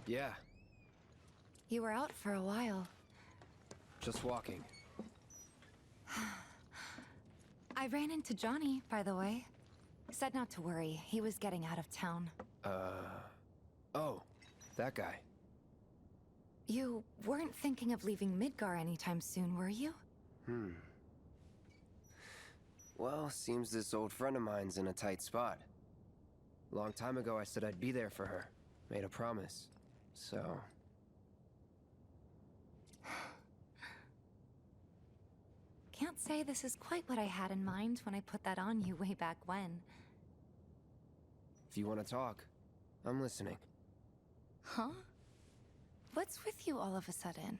Yeah, You were out for a while. just walking. I ran into Johnny, by the way. Said not to worry, he was getting out of town. Oh, that guy. You weren't thinking of leaving Midgar anytime soon, were you? Well, seems this old friend of mine's in a tight spot. Long time ago I said I'd be there for her. Made a promise. So... Can't say this is quite what I had in mind when I put that on you way back when. if you want to talk, I'm listening. Huh? What's with you all of a sudden?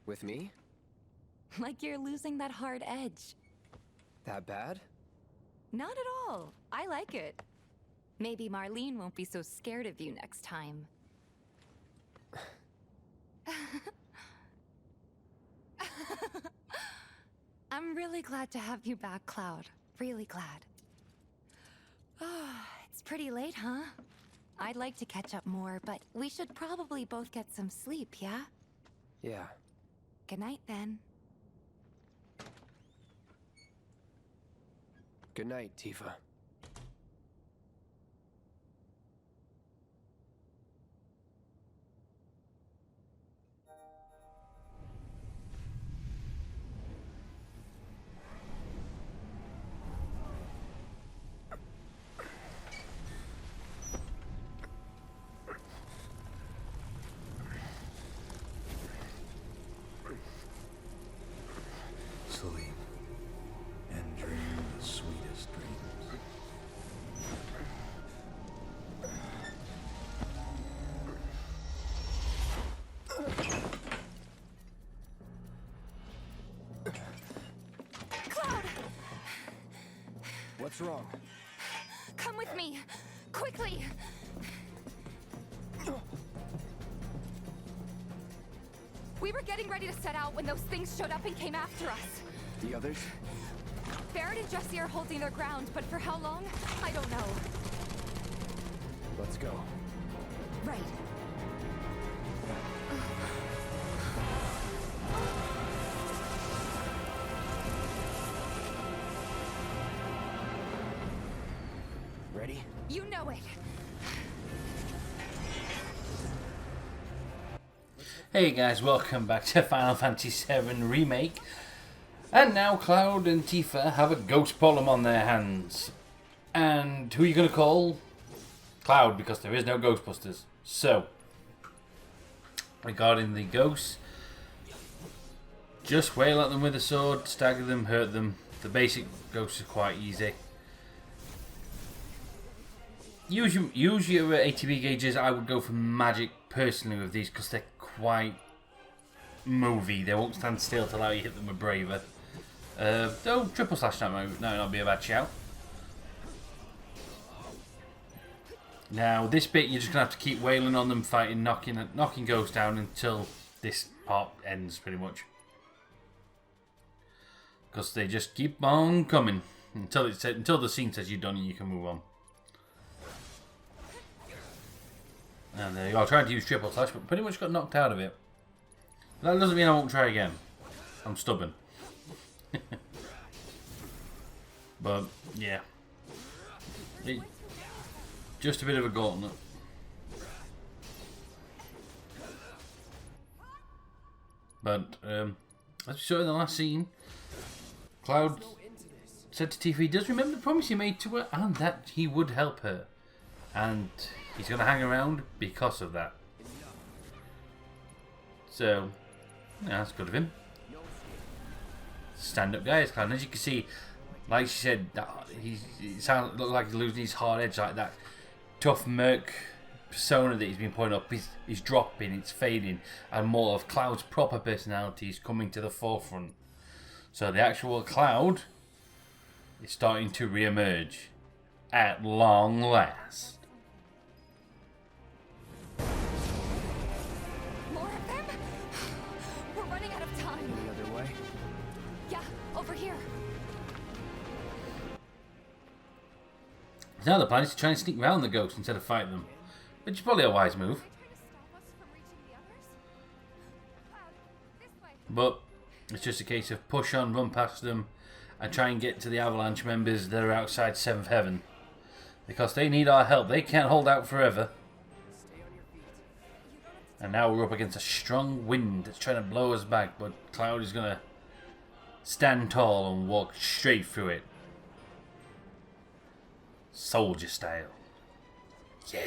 With me? Like you're losing that hard edge. That bad? Not at all. I like it. Maybe Marlene won't be so scared of you next time. I'm really glad to have you back, Cloud. Really glad. Oh, it's pretty late, huh? I'd like to catch up more, but we should probably both get some sleep, yeah? Yeah. Good night, then. Good night, Tifa. Sleep and dream the sweetest dreams. Cloud! What's wrong? Come with me! Quickly! We were getting ready to set out when those things showed up and came after us. The others? Barrett and Jessie are holding their ground, but for how long? I don't know. Let's go. Right. Ready? You know it. Hey guys, welcome back to Final Fantasy VII Remake. And now Cloud and Tifa have a ghost problem on their hands. And who are you going to call? Cloud, because there is no ghostbusters. So, regarding the ghosts, just wail at them with a sword, stagger them, hurt them. The basic ghosts are quite easy. Use your ATB gauges. I would go for magic personally with these because they're quite movie. They won't stand still to allow you to hit them with braver. Though triple slash that might not be a bad shout. Now this bit you're just gonna have to keep wailing on them, fighting, knocking ghosts down until this part ends pretty much. Because they just keep on coming until the scene says you're done and you can move on. And there you go. I tried to use triple slash, but pretty much got knocked out of it. That doesn't mean I won't try again. I'm stubborn. But, yeah. Just a bit of a gauntlet. But, as we saw in the last scene, Cloud said to Tifa he does remember the promise he made to her and that he would help her. And he's going to hang around because of that. So, yeah, that's good of him. Stand up guys, Cloud. And as you can see, like she said, he looked like he's losing his hard edge, like that tough merc persona that he's been putting up is dropping, it's fading, and more of Cloud's proper personality is coming to the forefront. So the actual Cloud is starting to re-emerge at long last. More of them? We're running out of time. Any other way? Yeah, over here. Now the plan is to try and sneak around the ghosts instead of fight them, which is probably a wise move. but it's just a case of push on, run past them, and try and get to the Avalanche members that are outside 7th Heaven. Because they need our help. They can't hold out forever. And now we're up against a strong wind that's trying to blow us back, but Cloud is going to stand tall and walk straight through it. Soldier style. Yeah.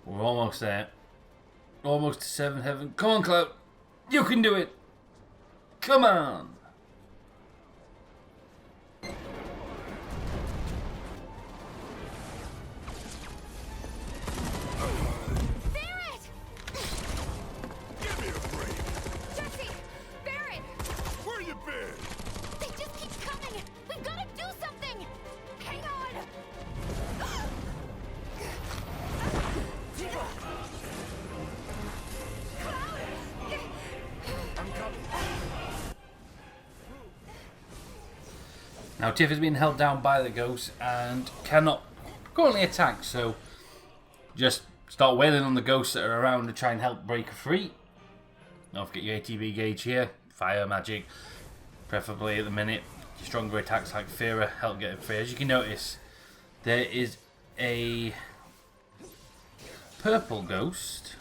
We're almost there. Almost to 7th Heaven. Come on, Cloud. You can do it. Come on. Barrett! Give me a break. Jessie! Barrett! Where you been? They just keep coming! We've got to do something! Hang on! I'm coming. Now Tiff has been held down by the ghost and cannot currently attack, so just start wailing on the ghosts that are around to try and help break her free. Don't forget your ATB gauge here, fire magic, preferably at the minute. Stronger attacks like Fearer help get her free. As you can notice, there is a purple ghost,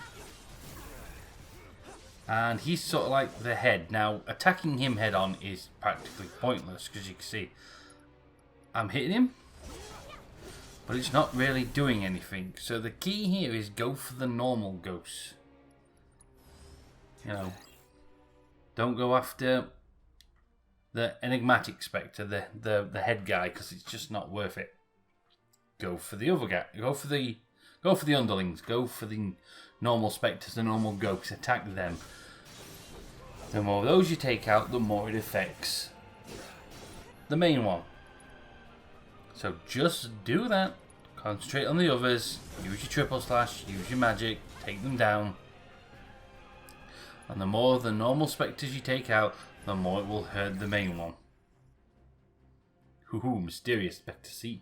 and he's sort of like the head. Now, attacking him head on is practically pointless, because you can see I'm hitting him, but it's not really doing anything. So the key here is go for the normal ghosts. You know, don't go after the enigmatic spectre, the head guy, because it's just not worth it. Go for the other guy. Go for the underlings. Go for the normal spectres, the normal ghosts. Attack them. The more of those you take out, the more it affects the main one. So just do that. Concentrate on the others. Use your triple slash. Use your magic. Take them down. And the more of the normal spectres you take out, the more it will hurt the main one. Hoo-hoo, mysterious Spectre C.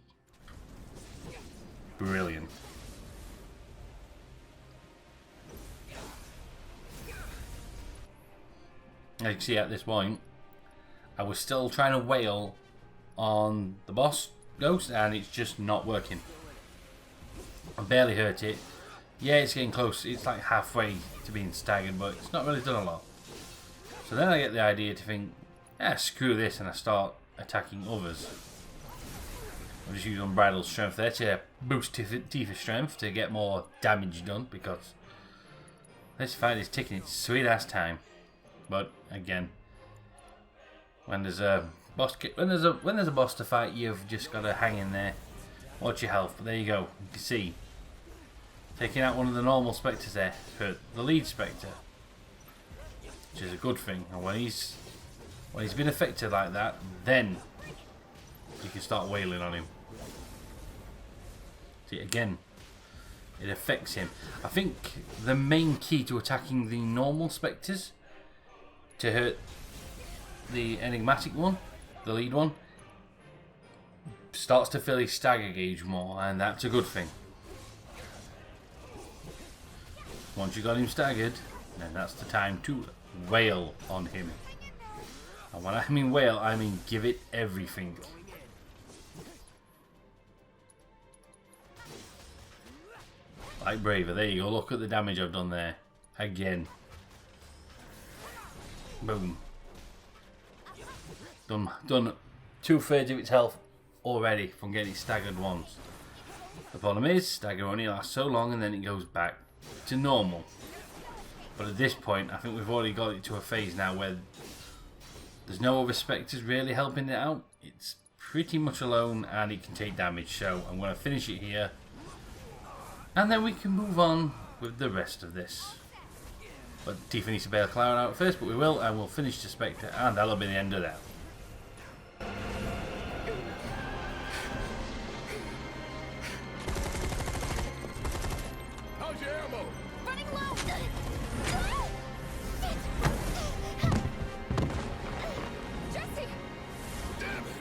Brilliant. As you can see at this point, I was still trying to wail on the boss ghost and it's just not working. I barely hurt it. Yeah, it's getting close. It's like halfway to being staggered, but it's not really done a lot. So then I get the idea to think, screw this, and I start attacking others. I'll just use Unbridled Strength there to boost Tifa's strength to get more damage done, because this fight is taking its sweet ass time. But again, when there's a boss, when there's a boss to fight, you've just got to hang in there, watch your health. But there you go. You can see taking out one of the normal spectres there hurt the lead spectre, which is a good thing. And when he's been affected like that, then you can start wailing on him. See, again, it affects him. I think the main key to attacking the normal spectres to hurt the enigmatic one, the lead one, starts to fill his stagger gauge more, and that's a good thing. Once you got him staggered, then that's the time to wail on him. And when I mean wail, I mean give it everything. Like Braver, there you go, look at the damage I've done there. Again. Boom. Done 2/3 of its health already from getting it staggered once. The problem is, stagger only lasts so long and then it goes back to normal. But at this point, I think we've already got it to a phase now where there's no other spectres really helping it out. It's pretty much alone and it can take damage. So I'm going to finish it here. And then we can move on with the rest of this. But Tifa needs to bail Cloud out first, but we will, and we'll finish the Spectre, and that'll be the end of that. How's your ammo? Running low! Jessie! Damn it.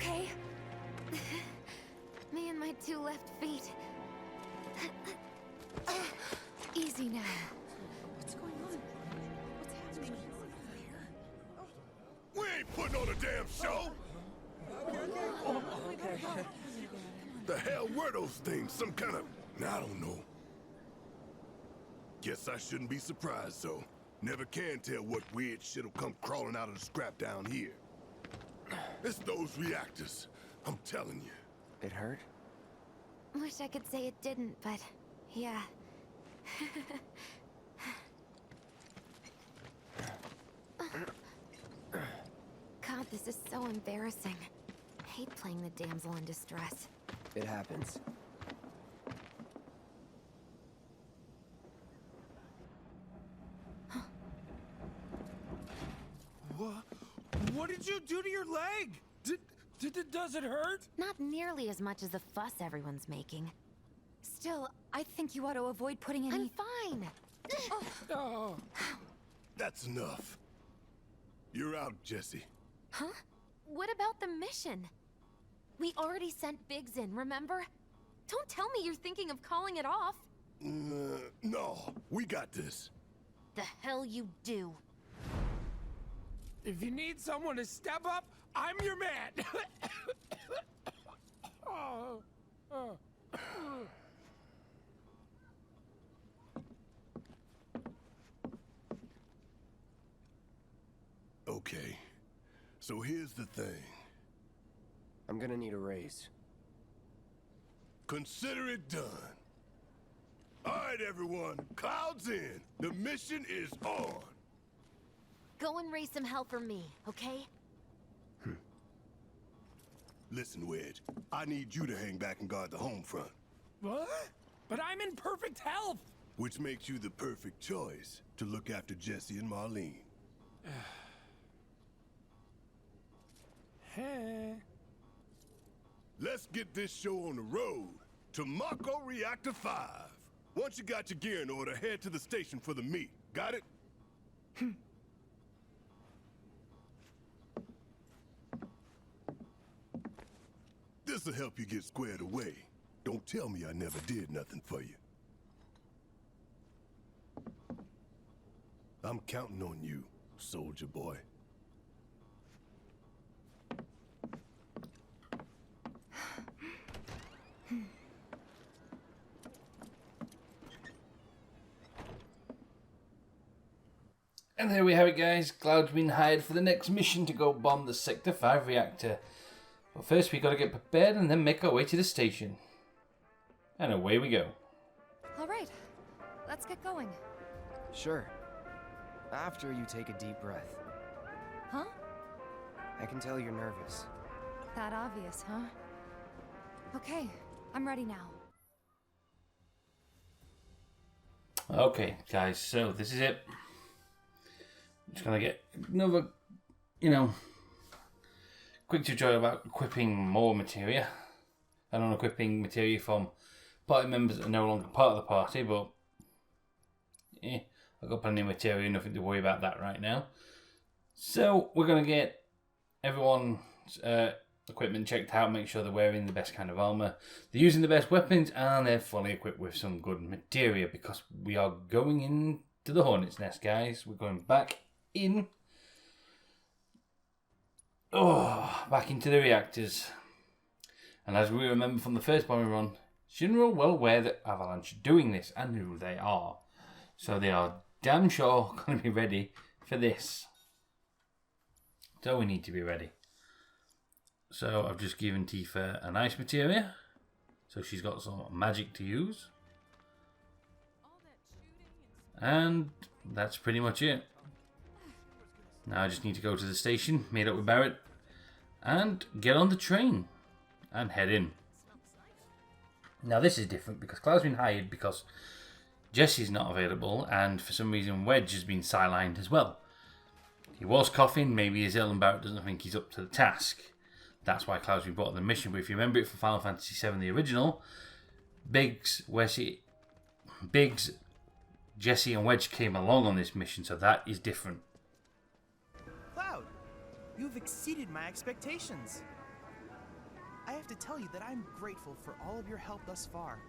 Okay. Me and my 2 left feet. Easy now. What's going on? What's happening? We ain't putting on a damn show! The hell were those things? Some kind of... I don't know. Guess I shouldn't be surprised, though. Never can tell what weird shit'll come crawling out of the scrap down here. It's those reactors. I'm telling you. It hurt? Wish I could say it didn't, but yeah. God, this is so embarrassing. I hate playing the damsel in distress. It happens. What did you do to your leg? Does it hurt? Not nearly as much as the fuss everyone's making. Still, I think you ought to avoid putting any... I'm fine! Oh. That's enough. You're out, Jessie. Huh? What about the mission? We already sent Biggs in, remember? Don't tell me you're thinking of calling it off. No, we got this. The hell you do. If you need someone to step up, I'm your man. Okay, so here's the thing. I'm gonna need a raise. Consider it done. All right, everyone, Cloud's in. The mission is on. Go and raise some hell for me, okay? Listen, Wedge, I need you to hang back and guard the home front, What? But I'm in perfect health. which makes you the perfect choice to look after Jessie and Marlene. Hey. Let's get this show on the road to Mako Reactor 5. Once you got your gear in order, head to the station for the meet. Got it? This'll help you get squared away. Don't tell me I never did nothing for you. I'm counting on you, soldier boy. And there we have it, guys. Cloud's been hired for the next mission to go bomb the Sector 5 reactor. But first we got to get prepared and then make our way to the station. And away we go. All right, let's get going. Sure. After you take a deep breath. Huh? I can tell you're nervous. That obvious, huh? Okay, I'm ready now. Okay, guys, so this is it. I'm just going to get another, quick tutorial about equipping more materia. And unequipping materia from party members that are no longer part of the party, but I've got plenty of materia, nothing to worry about that right now. So we're going to get everyone's equipment checked out, make sure they're wearing the best kind of armor, they're using the best weapons, and they're fully equipped with some good materia, because we are going into the Hornet's Nest, guys. We're going back in. Back into the reactors. And as we remember from the first bombing run, Shinra are well aware that Avalanche are doing this and who they are. So they are damn sure going to be ready for this. So we need to be ready. So I've just given Tifa a nice materia. So she's got some magic to use. And that's pretty much it. Now I just need to go to the station, meet up with Barrett, and get on the train and head in. Now this is different because Cloud's been hired because Jessie's not available, and for some reason Wedge has been sidelined as well. He was coughing, maybe he's ill and Barrett doesn't think he's up to the task. That's why Cloud's been brought on the mission. But if you remember it from Final Fantasy VII, the original, Biggs, Jessie and Wedge came along on this mission, so that is different. Cloud, you've exceeded my expectations. I have to tell you that I'm grateful for all of your help thus far.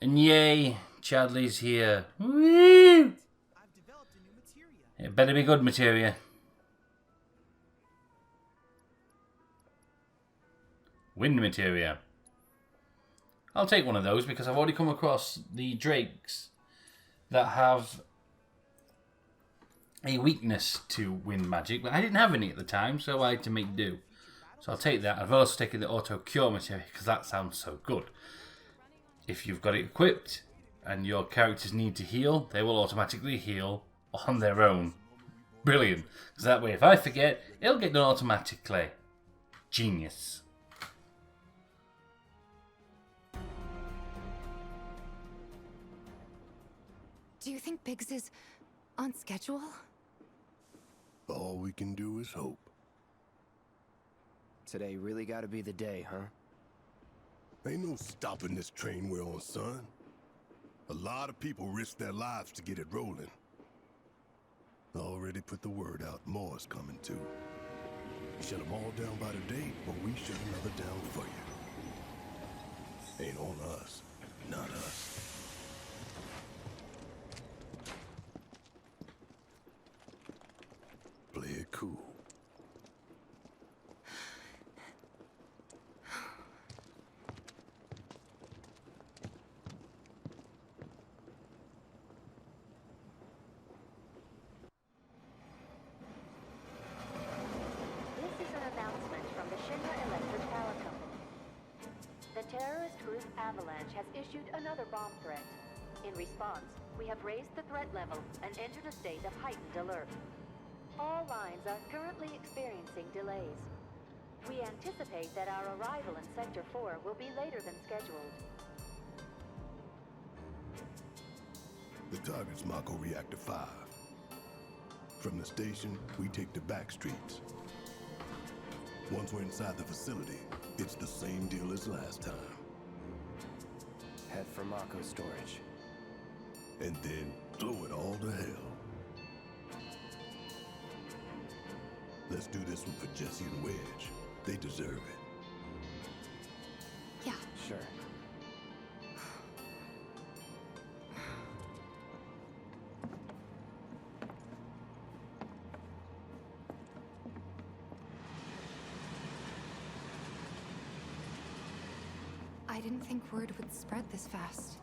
And yay, Chadley's here. Woo! I've developed a new materia. It better be good materia. Wind materia. I'll take one of those because I've already come across the drakes that have a weakness to wind magic, but I didn't have any at the time, so I had to make do. So I'll take that. I've also taken the auto cure materia because that sounds so good. If you've got it equipped and your characters need to heal, they will automatically heal on their own. Brilliant. Because that way, if I forget, it'll get done automatically. Genius. Do you think Biggs is on schedule? All we can do is hope. Today really gotta be the day, huh? Ain't no stopping this train we're on, son. A lot of people risk their lives to get it rolling. Already put the word out, more's coming too. Shut them all down by the date, but we shut another down for you. Ain't on us, not us. Play it cool. Avalanche has issued another bomb threat. In response, we have raised the threat level and entered a state of heightened alert. All lines are currently experiencing delays. We anticipate that our arrival in Sector 4 will be later than scheduled. The target's Mako Reactor 5. From the station, we take the back streets. Once we're inside the facility, it's the same deal as last time. Head for Mako storage. And then blow it all to hell. Let's do this one for Jessie and Wedge. They deserve it. Yeah. Sure. I didn't think word would spread this fast.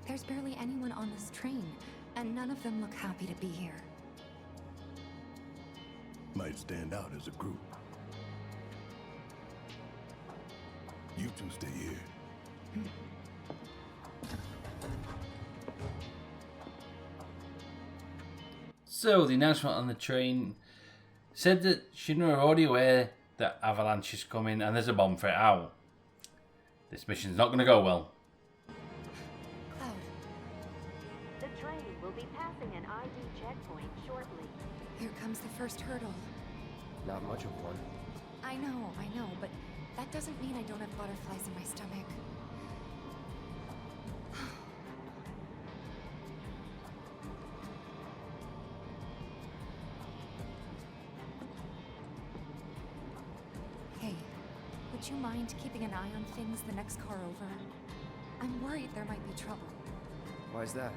There's barely anyone on this train, and none of them look happy to be here. Might stand out as a group. You two stay here. So, the announcement on the train said that Shinra are already aware that Avalanche is coming and there's a bomb threat out. This mission's not going to go well. Cloud. The train will be passing an ID checkpoint shortly. Here comes the first hurdle. Not much of one. I know, but that doesn't mean I don't have butterflies in my stomach. Hey, would you mind keeping an eye on things the next car over? I'm worried there might be trouble. Why's that?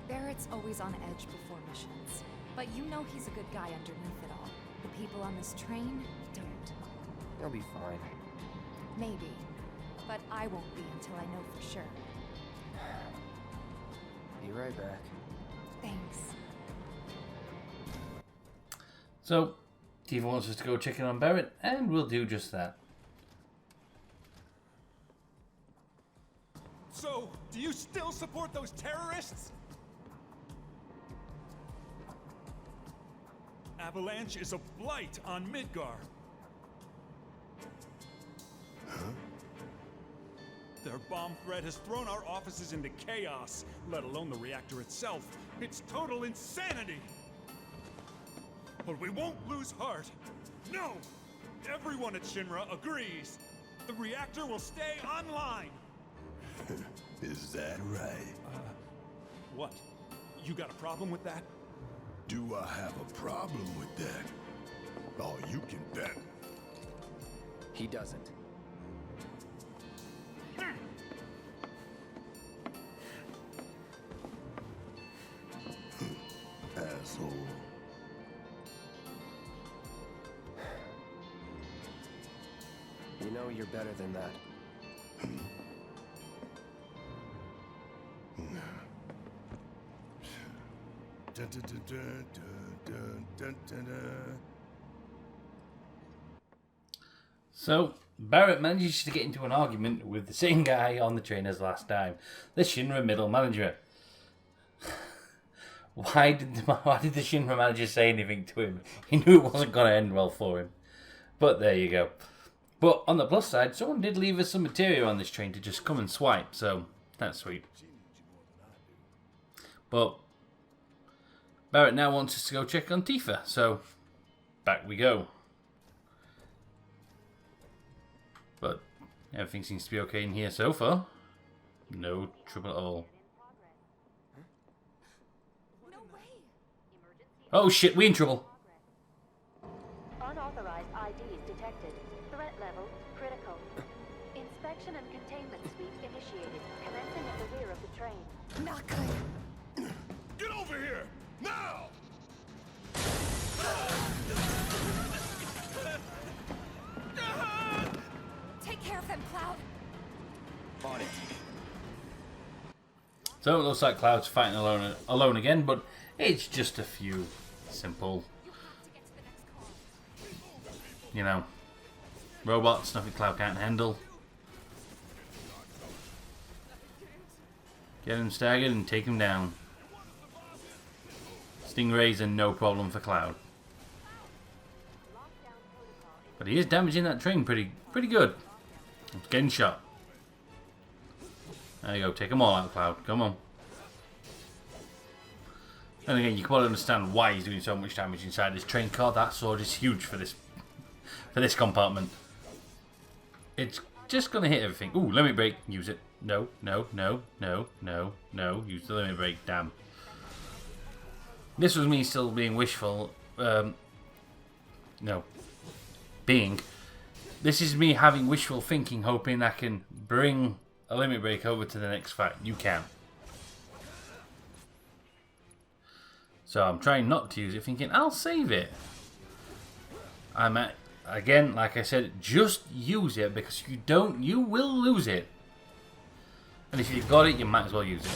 Barrett's always on edge before missions, but you know he's a good guy underneath it all. The people on this train don't. They'll be fine. Maybe, but I won't be until I know for sure. Be right back. Thanks. So, Tifa wants us to go check in on Barrett, and we'll do just that. So, do you still support those terrorists? Avalanche is a blight on Midgar. Huh? Their bomb threat has thrown our offices into chaos, let alone the reactor itself. It's total insanity! But we won't lose heart. No! Everyone at Shinra agrees. The reactor will stay online. Is that right? What? You got a problem with that? Do I have a problem with that? Oh, you can bet. He doesn't. Asshole. You know you're better than that. Dun, dun, dun, dun, dun, dun, dun, dun. So, Barrett manages to get into an argument with the same guy on the train as last time, the Shinra middle manager. Why did the Shinra manager say anything to him? He knew it wasn't going to end well for him. But there you go. But on the plus side, someone did leave us some material on this train to just come and swipe, so that's sweet. But Barrett now wants us to go check on Tifa, so back we go. But everything seems to be okay in here so far. No trouble at all. No way. Oh shit, we in trouble. Unauthorized IDs detected. Threat level critical. Inspection and containment sweep initiated. Commencing at the rear of the train. Not good. Get over here! Now! Take care of them, Cloud. On it. So it looks like Cloud's fighting alone again, but it's just a few simple, you know, robots, nothing Cloud can't handle. Get him staggered and take him down. Stingrays are no problem for Cloud. But he is damaging that train pretty good. It's getting shot. There you go, take them all out, Cloud. Come on. And again, you can probably understand why he's doing so much damage inside this train car. That sword is huge for this compartment. It's just gonna hit everything. Ooh, limit break. Use it. No, no, no, no, no, no. Use the limit break. Damn. This was me still being wishful. No. Being. This is me having wishful thinking, hoping I can bring a limit break over to the next fight. You can. So I'm trying not to use it, thinking I'll save it. Again, like I said, just use it, because if you don't, you will lose it. And if you've got it, you might as well use it.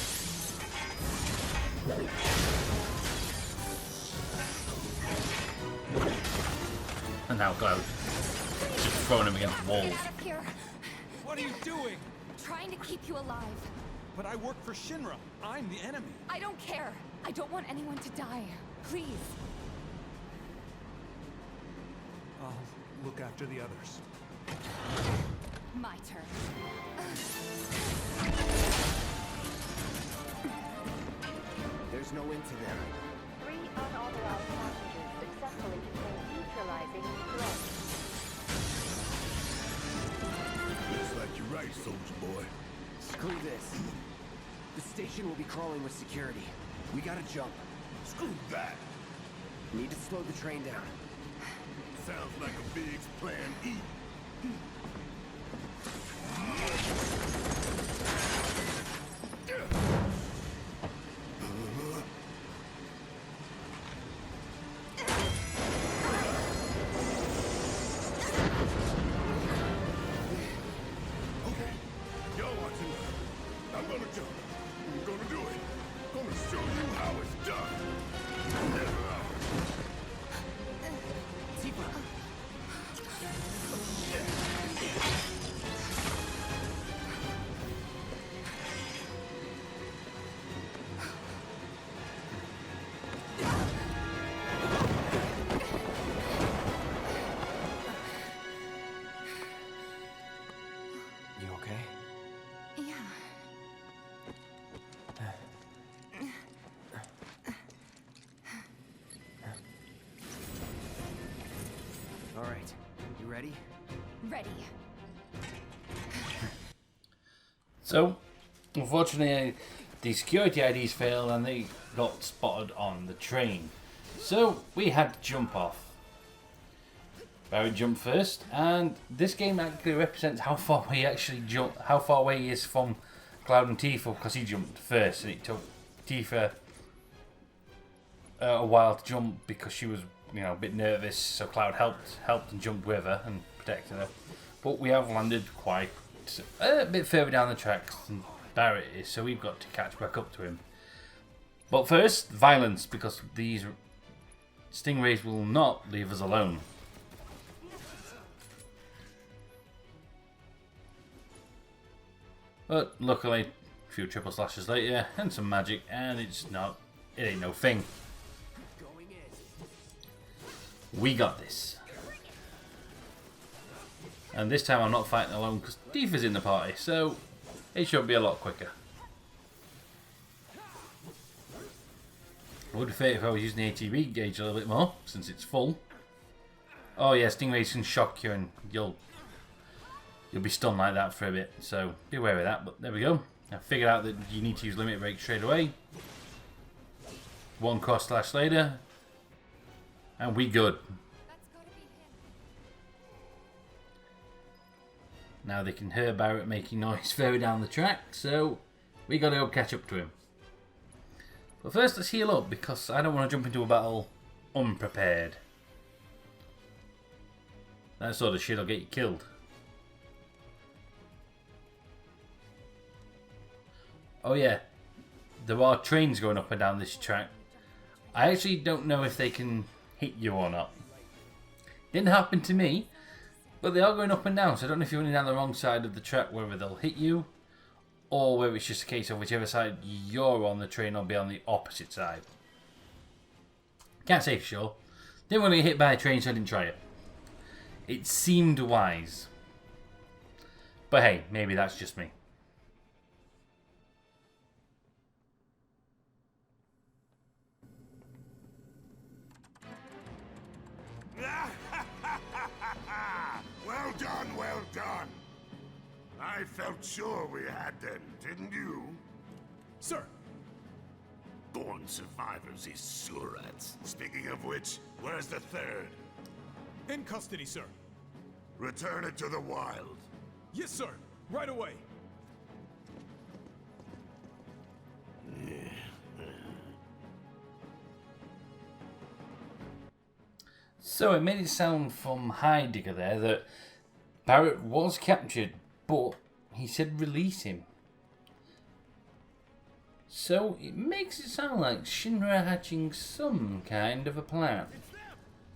And now Cloud. Just throwing him against the walls. Get out of here. What are you doing? Trying to keep you alive. But I work for Shinra. I'm the enemy. I don't care. I don't want anyone to die. Please. I'll look after the others. My turn. There's no end to them. 3 unauthorized passengers successfully contained, neutralizing threat. Looks like you're right, soldier boy. Screw this. The station will be crawling with security. We gotta jump. Screw that. Need to slow the train down. Sounds like a big plan E. Alright, you ready? Ready. So, unfortunately, the security IDs failed and they got spotted on the train. So we had to jump off. Barrett jumped first, and this game actually represents how far he actually jumped, how far away he is from Cloud and Tifa, because he jumped first, and it took Tifa a while to jump because she was, you know, a bit nervous. So Cloud helped and jumped with her and protected her. But we have landed quite a bit further down the tracks than Barrett is, so we've got to catch back up to him. But first, violence, because these stingrays will not leave us alone. But luckily, a few triple slashes later and some magic, and it ain't no thing. We got this. And this time I'm not fighting alone because Tifa's in the party, so it should be a lot quicker. It would be fair if I was using the ATB gauge a little bit more, since it's full. Oh yeah, stingrays can shock you and you'll be stunned like that for a bit, so be aware of that. But there we go. I figured out that you need to use limit break straight away. One cross slash later, and we good. Now they can hear Barrett making noise further down the track, so we gotta go catch up to him. But first, let's heal up because I don't want to jump into a battle unprepared. That sort of shit will get you killed. Oh yeah, there are trains going up and down this track. I actually don't know if they can hit you or not. Didn't happen to me, but they are going up and down, so I don't know if you're running down the wrong side of the track whether they'll hit you, or whether it's just a case of whichever side you're on the train will be on the opposite side. Can't say for sure. Didn't want to get hit by a train, so I didn't try it. It seemed wise. But hey, maybe that's just me. Well done, well done. I felt sure we had them, didn't you? Sir. Born survivors, these surats. Speaking of which, where's the third? In custody, sir. Return it to the wild. Yes, sir. Right away. So it made it sound from Heidegger there that Barrett was captured, but he said release him. So it makes it sound like Shinra hatching some kind of a plan. It's them!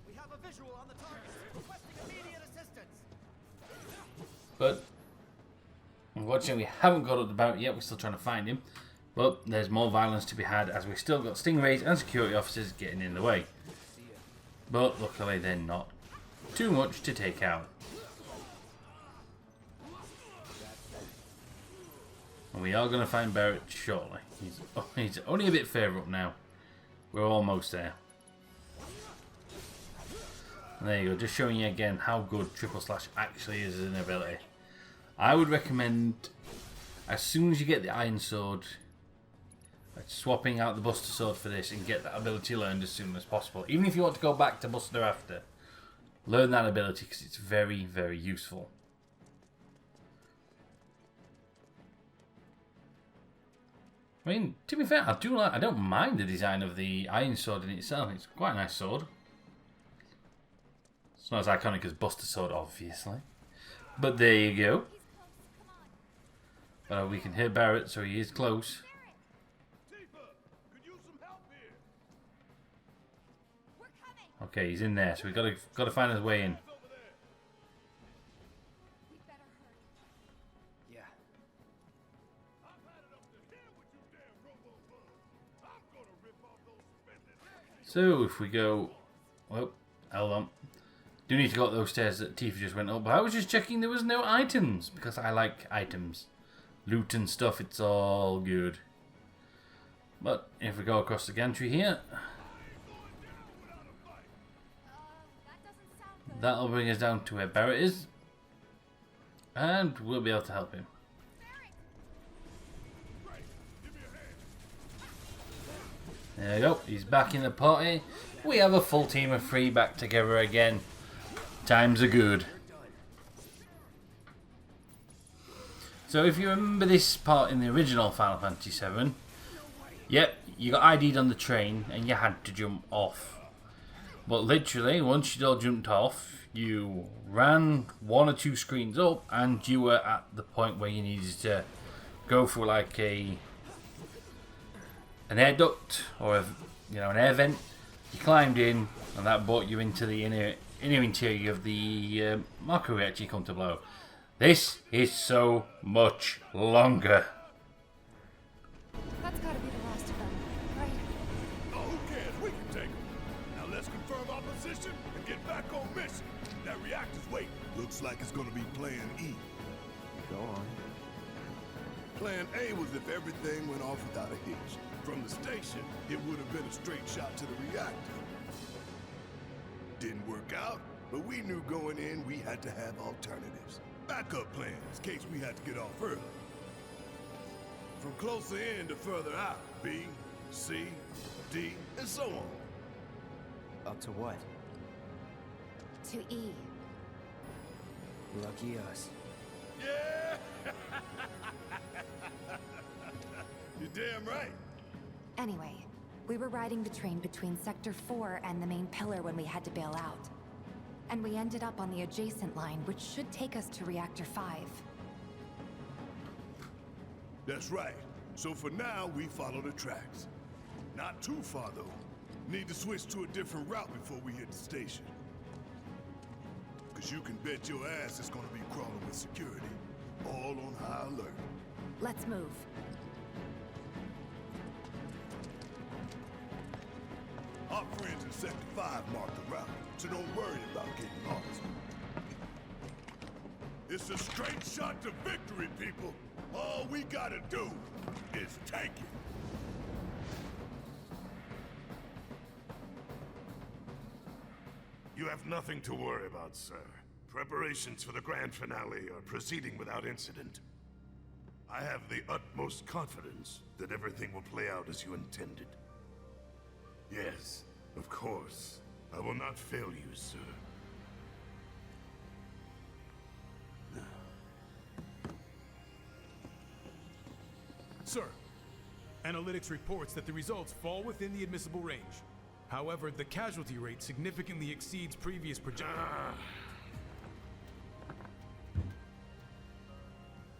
We have a visual on the target, requesting immediate assistance. But unfortunately we haven't got up to Barrett yet, we're still trying to find him. But there's more violence to be had as we've still got stingrays and security officers getting in the way. But luckily they're not too much to take out. And we are going to find Barrett shortly. He's only a bit further up now. We're almost there. And there you go, just showing you again how good Triple Slash actually is as an ability. I would recommend, as soon as you get the Iron Sword, swapping out the Buster Sword for this and get that ability learned as soon as possible. Even if you want to go back to Buster after, learn that ability because it's very, very useful. I mean, to be fair, I don't mind the design of the Iron Sword in itself. It's quite a nice sword. It's not as iconic as Buster Sword, obviously. But there you go. We can hear Barrett, so he is close. Okay, he's in there, so we've got to find his way in. Yeah. So if we go, well, hold on. Do need to go up those stairs that Tifa just went up. But I was just checking there was no items because I like items, loot and stuff. It's all good. But if we go across the gantry here. That'll bring us down to where Barrett is. And we'll be able to help him. There we go. He's back in the party. We have a full team of 3 back together again. Times are good. So if you remember this part in the original Final Fantasy VII, yep, you got ID'd on the train and you had to jump off. But literally, once you'd all jumped off, you ran 1 or 2 screens up and you were at the point where you needed to go for like an air duct or an air vent. You climbed in and that brought you into the inner interior of the Mako reactor you come to blow. This is so much longer. That's gotta be the last of them, right? Oh, who cares? We can take them. Now let's confirm our position and get back on mission. That reactor's waiting. Looks like it's gonna be Plan E. Go on. Plan A was if everything went off without a hitch. From the station, it would have been a straight shot to the reactor. Didn't work out, but we knew going in we had to have alternatives. Backup plans, in case we had to get off early. From closer in to further out. B, C, D, and so on. Up to what? To E. Lucky us. Yeah! You're damn right. Anyway, we were riding the train between Sector 4 and the main pillar when we had to bail out. And we ended up on the adjacent line, which should take us to Reactor 5. That's right. So for now, we follow the tracks. Not too far, though. Need to switch to a different route before we hit the station. Because you can bet your ass it's gonna be crawling with security. All on high alert. Let's move. Our friends in Sector 5 marked the route, so don't worry about getting lost. It's a straight shot to victory, people. All we gotta do is take it. You have nothing to worry about, sir. Preparations for the grand finale are proceeding without incident. I have the utmost confidence that everything will play out as you intended. Yes, of course. I will not fail you, sir. Sir, analytics reports that the results fall within the admissible range. However, the casualty rate significantly exceeds previous projections.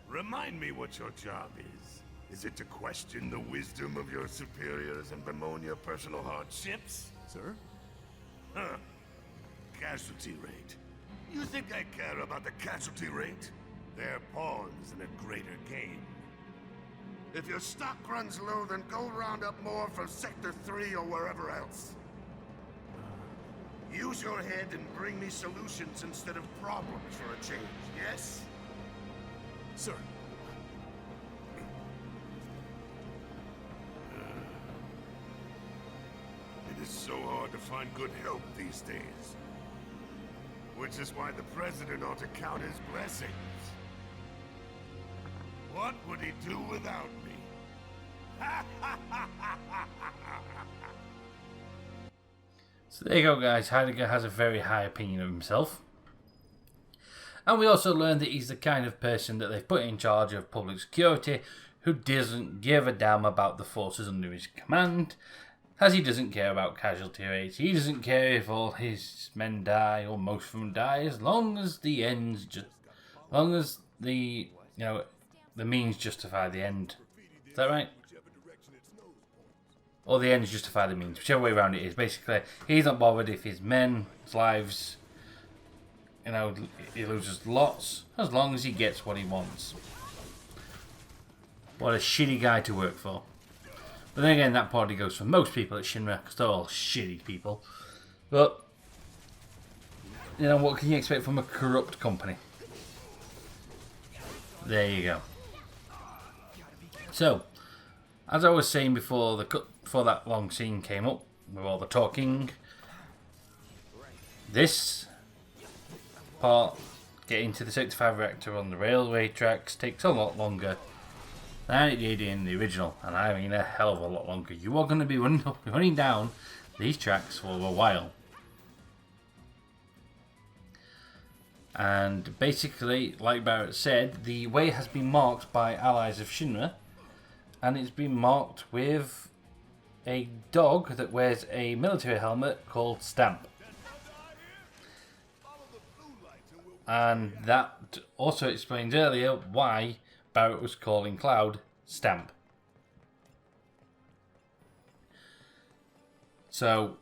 Remind me what your job is. Is it to question the wisdom of your superiors and bemoan your personal hardships? Sir? Huh. Casualty rate. You think I care about the casualty rate? They're pawns in a greater game. If your stock runs low, then go round up more from Sector 3 or wherever else. Use your head and bring me solutions instead of problems for a change, yes? Sir. It is so hard to find good help these days. Which is why the President ought to count his blessings. What would he do without me? So there you go, guys. Heidegger has a very high opinion of himself. And we also learned that he's the kind of person that they've put in charge of public security who doesn't give a damn about the forces under his command, as he doesn't care about casualty rates. He doesn't care if all his men die or most of them die, as long as the ends the means justify the end. Is that right? Or the ends justify the means, whichever way around it is. Basically, he's not bothered if his men's lives, he loses lots, as long as he gets what he wants. What a shitty guy to work for. But then again, that probably goes for most people at Shinra, because they're all shitty people. But, what can you expect from a corrupt company? There you go. So, as I was saying before that long scene came up, with all the talking, this part, getting to the Sector 5 reactor on the railway tracks, takes a lot longer than it did in the original, and I mean a hell of a lot longer. You are going to be running down these tracks for a while. And basically, like Barrett said, the way has been marked by allies of Shinra, and it's been marked with a dog that wears a military helmet called Stamp. And that also explains earlier why Barrett was calling Cloud Stamp. So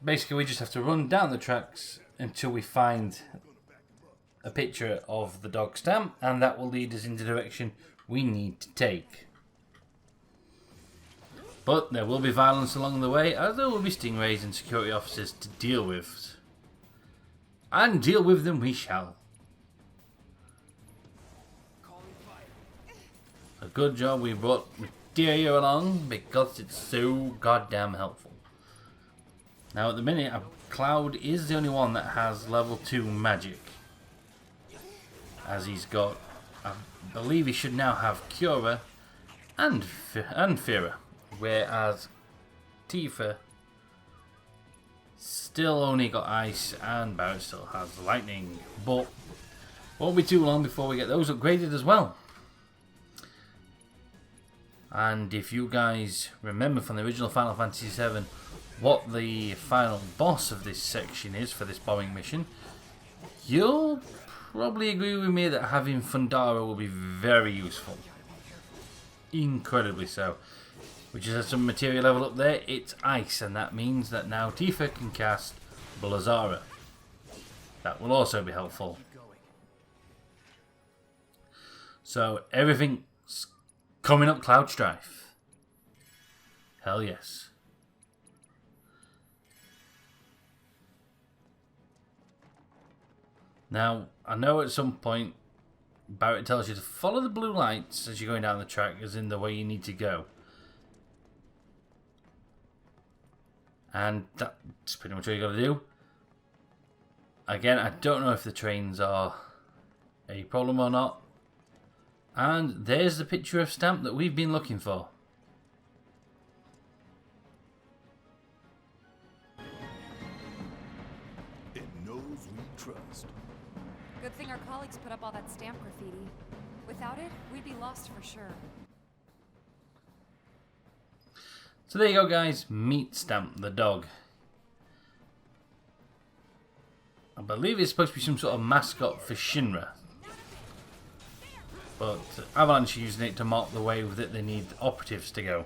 basically we just have to run down the tracks until we find a picture of the dog Stamp, and that will lead us in the direction we need to take. But there will be violence along the way, as there will be stingrays and security officers to deal with. And deal with them we shall. A good job we brought Materia along, because it's so goddamn helpful. Now at the minute, Cloud is the only one that has level 2 magic. As he's got, I believe he should now have Cura and Fira. Whereas Tifa still only got ice and Barrett still has lightning. But won't be too long before we get those upgraded as well. And if you guys remember from the original Final Fantasy VII what the final boss of this section is for this bombing mission, you'll probably agree with me that having Fundara will be very useful. Incredibly so. We just have some materia level up there. It's ice, and that means that now Tifa can cast Blazara. That will also be helpful. So everything's coming up Cloud Strife. Hell yes. Now, I know at some point Barrett tells you to follow the blue lights as you're going down the track, as in the way you need to go. And that's pretty much all you got to do. Again, I don't know if the trains are a problem or not. And there's the picture of Stamp that we've been looking for. It knows we trust. Good thing our colleagues put up all that stamp graffiti. Without it, we'd be lost for sure. So there you go, guys. Meet Stamp, the dog. I believe it's supposed to be some sort of mascot for Shinra. But Avalanche are using it to mark the way that they need operatives to go.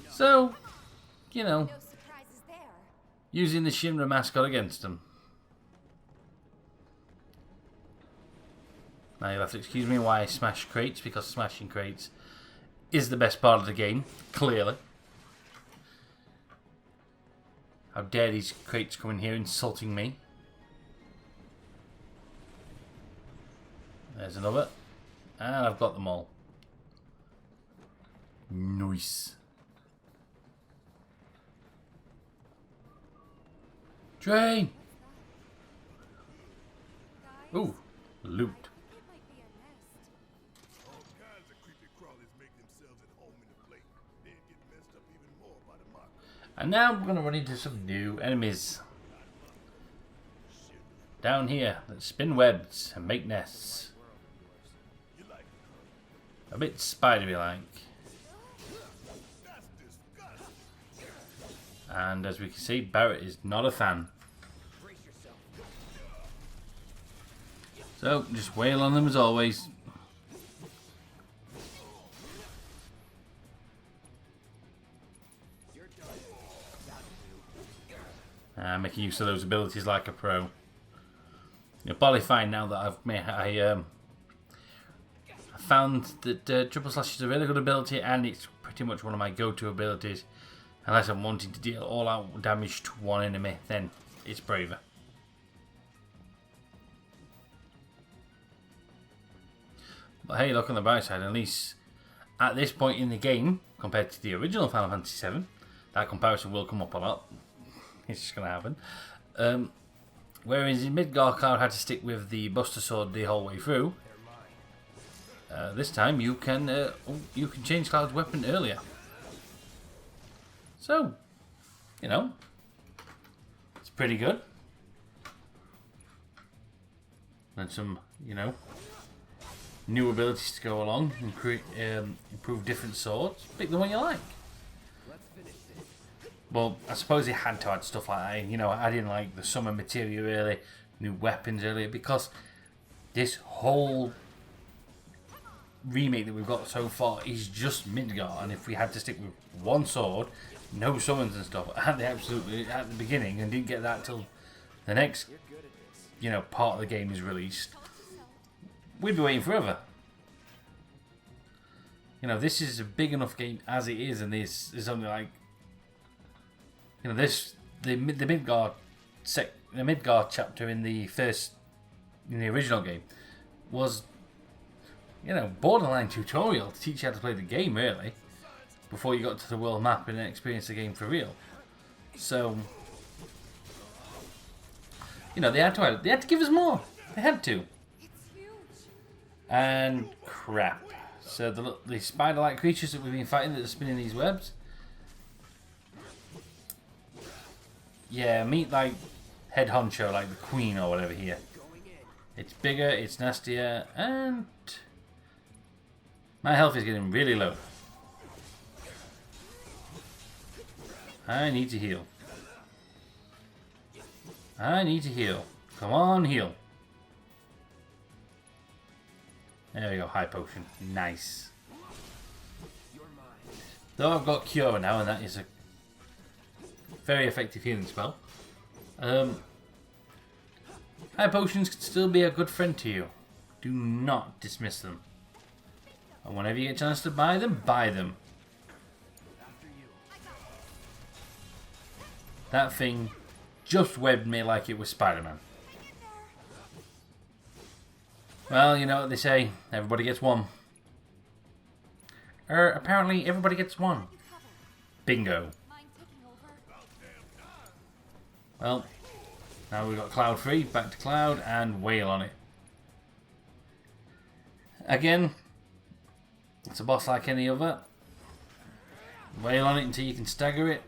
So, you know, using the Shinra mascot against them. Now you'll have to excuse me why I smash crates, because smashing crates is the best part of the game, clearly. How dare these crates come in here insulting me. There's another. And I've got them all. Nice. Train! Ooh, loot. And now we're going to run into some new enemies. Down here, that spin webs and make nests. A bit spidery like. And as we can see, Barrett is not a fan. So, just wail on them as always. Making use of those abilities like a pro. You'll probably find now that I found that Triple Slash is a really good ability, and it's pretty much one of my go-to abilities. Unless I'm wanting to deal all-out damage to one enemy, then it's braver. But hey, look on the bright side, at least at this point in the game, compared to the original Final Fantasy VII, that comparison will come up a lot. It's just going to happen. Whereas in Midgar, Cloud had to stick with the Buster Sword the whole way through. this time you can change Cloud's weapon earlier. So, you know, it's pretty good. And some, you know, new abilities to go along and improve different swords. Pick the one you like. Well, I suppose they had to add stuff like that. You know, adding like the summer material early, new weapons earlier, because this whole remake that we've got so far is just Midgar, and if we had to stick with one sword, no summons and stuff at the beginning, and didn't get that till the next, you know, part of the game is released, we'd be waiting forever. You know, this is a big enough game as it is, and this is only like, you know, the Midgar chapter in the original game was, you know, borderline tutorial to teach you how to play the game, really, before you got to the world map and experience the game for real. So, you know, they had to give us more. They had to. And crap. So the spider-like creatures that we've been fighting that are spinning these webs. Yeah, meet like head honcho, like the queen or whatever here. It's bigger, it's nastier, and my health is getting really low. I need to heal. I need to heal. Come on, heal. There we go, high potion. Nice. Though I've got Cure now, and that is a very effective healing spell. High potions can still be a good friend to you. Do not dismiss them. And whenever you get a chance to buy them, buy them. That thing just webbed me like it was Spider-Man. Well, you know what they say, everybody gets one. Apparently everybody gets one. Bingo. Well, now we've got Cloud free, back to Cloud, and wail on it. Again, it's a boss like any other. Wail on it until you can stagger it,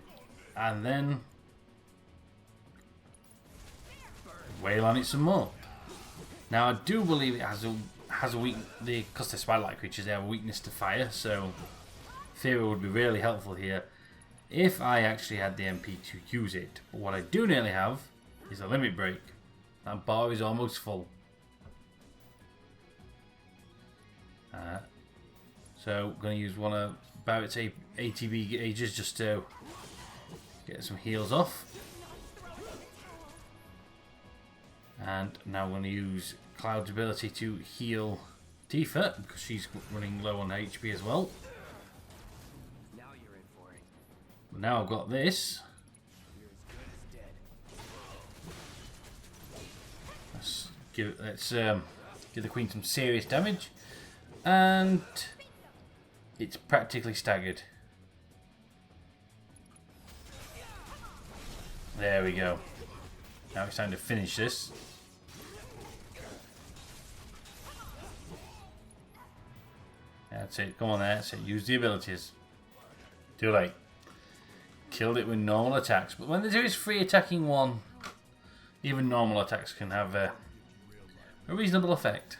and then wail on it some more. Now I do believe it has a because they're spider-like creatures, they have a weakness to fire, so Theory would be really helpful here if I actually had the MP to use it. But what I do nearly have is a limit break. That bar is almost full. So I'm going to use one of Barrett's ATB gauges just to get some heals off. And now I'm going to use Cloud's ability to heal Tifa, because she's running low on HP as well. Now you're in for it. But now I've got this. Let's give the Queen some serious damage. And it's practically staggered. There we go. Now it's time to finish this. That's it. Come on there. That's it. Use the abilities. Too late. Killed it with normal attacks. But when there is free attacking one, even normal attacks can have a reasonable effect.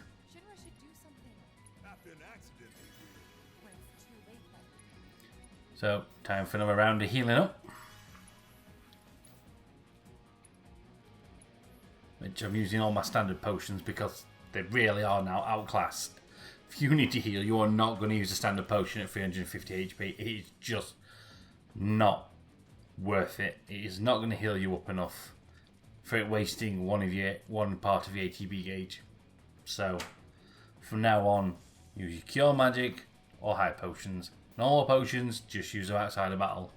So, time for another round of healing up. Which I'm using all my standard potions because they really are now outclassed. If you need to heal, you are not going to use a standard potion at 350 HP. It is just not worth it. It is not going to heal you up enough for it wasting one part of your ATB gauge. So, from now on, use your Cure Magic or High Potions. Normal potions, just use them outside of battle.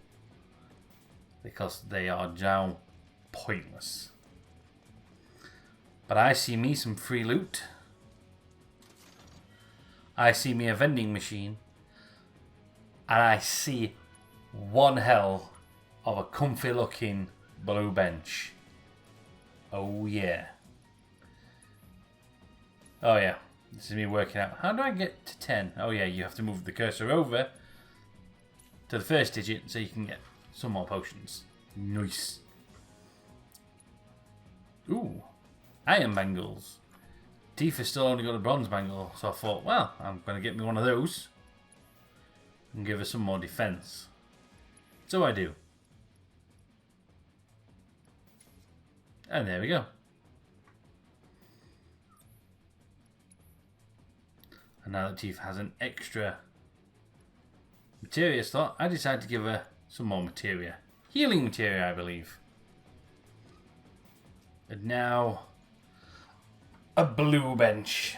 Because they are now pointless. But I see me some free loot. I see me a vending machine. And I see one hell of a comfy looking blue bench. Oh yeah. Oh yeah. This is me working out. How do I get to 10? Oh yeah, you have to move the cursor over to the first digit so you can get some more potions. Nice. Ooh. Iron bangles. Tifa's still only got a bronze bangle, so I thought, well, I'm going to get me one of those and give her some more defense. So I do. And there we go. And now that Tifa has an extra materia slot, I decided to give her some more materia. Healing materia, I believe. And now, a blue bench.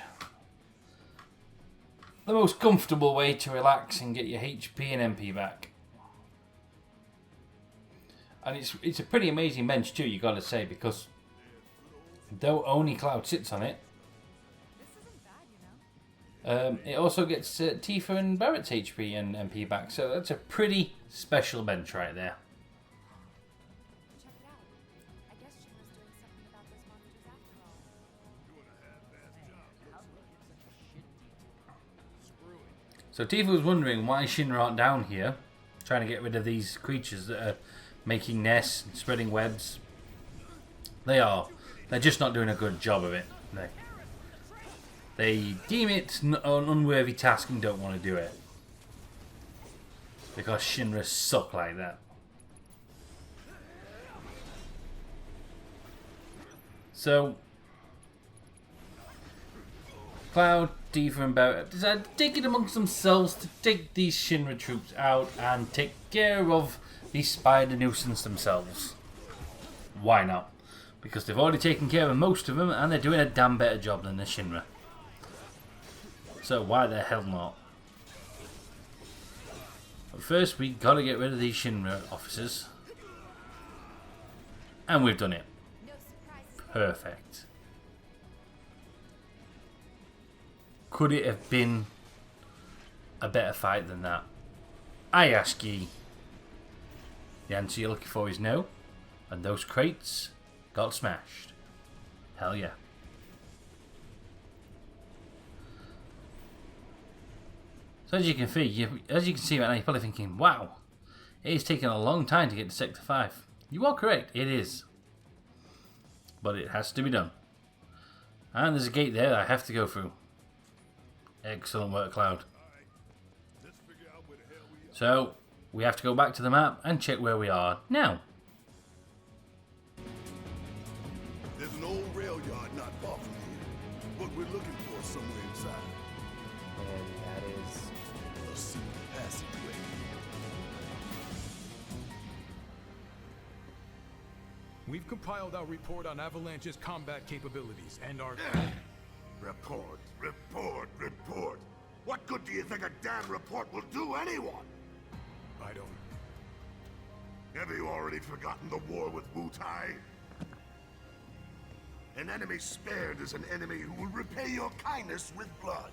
The most comfortable way to relax and get your HP and MP back. And it's a pretty amazing bench too, you gotta say, because though only Cloud sits on it, it also gets Tifa and Barrett's HP and MP back, so that's a pretty special bench right there. Check it out. I guess Shinra's doing something about those monsters after all. So Tifa was wondering why Shinra aren't down here, trying to get rid of these creatures that are making nests and spreading webs. They are. They're just not doing a good job of it. They deem it an unworthy task and don't want to do it. Because Shinra suck like that. So, Cloud, Tifa and Barrett decided to take it amongst themselves to take these Shinra troops out and take care of the spider nuisance themselves. Why not? Because they've already taken care of most of them and they're doing a damn better job than the Shinra. So why the hell not? But first we gotta get rid of these Shinra officers. And we've done it. Perfect. Could it have been a better fight than that? I ask ye. The answer you're looking for is no. And those crates got smashed. Hell yeah. So as you can see, right now, you're probably thinking, wow, it's taken a long time to get to Sector 5. You are correct, it is. But it has to be done. And there's a gate there that I have to go through. Excellent work, Cloud. So, we have to go back to the map and check where we are now. There's an old rail yard not far from here. What we're looking for is somewhere inside. And that is... A secret passageway. We've compiled our report on Avalanche's combat capabilities and our... Report, report, report. What good do you think a damn report will do anyone? I don't... Have you already forgotten the war with Wu-Tai? An enemy spared is an enemy who will repay your kindness with blood.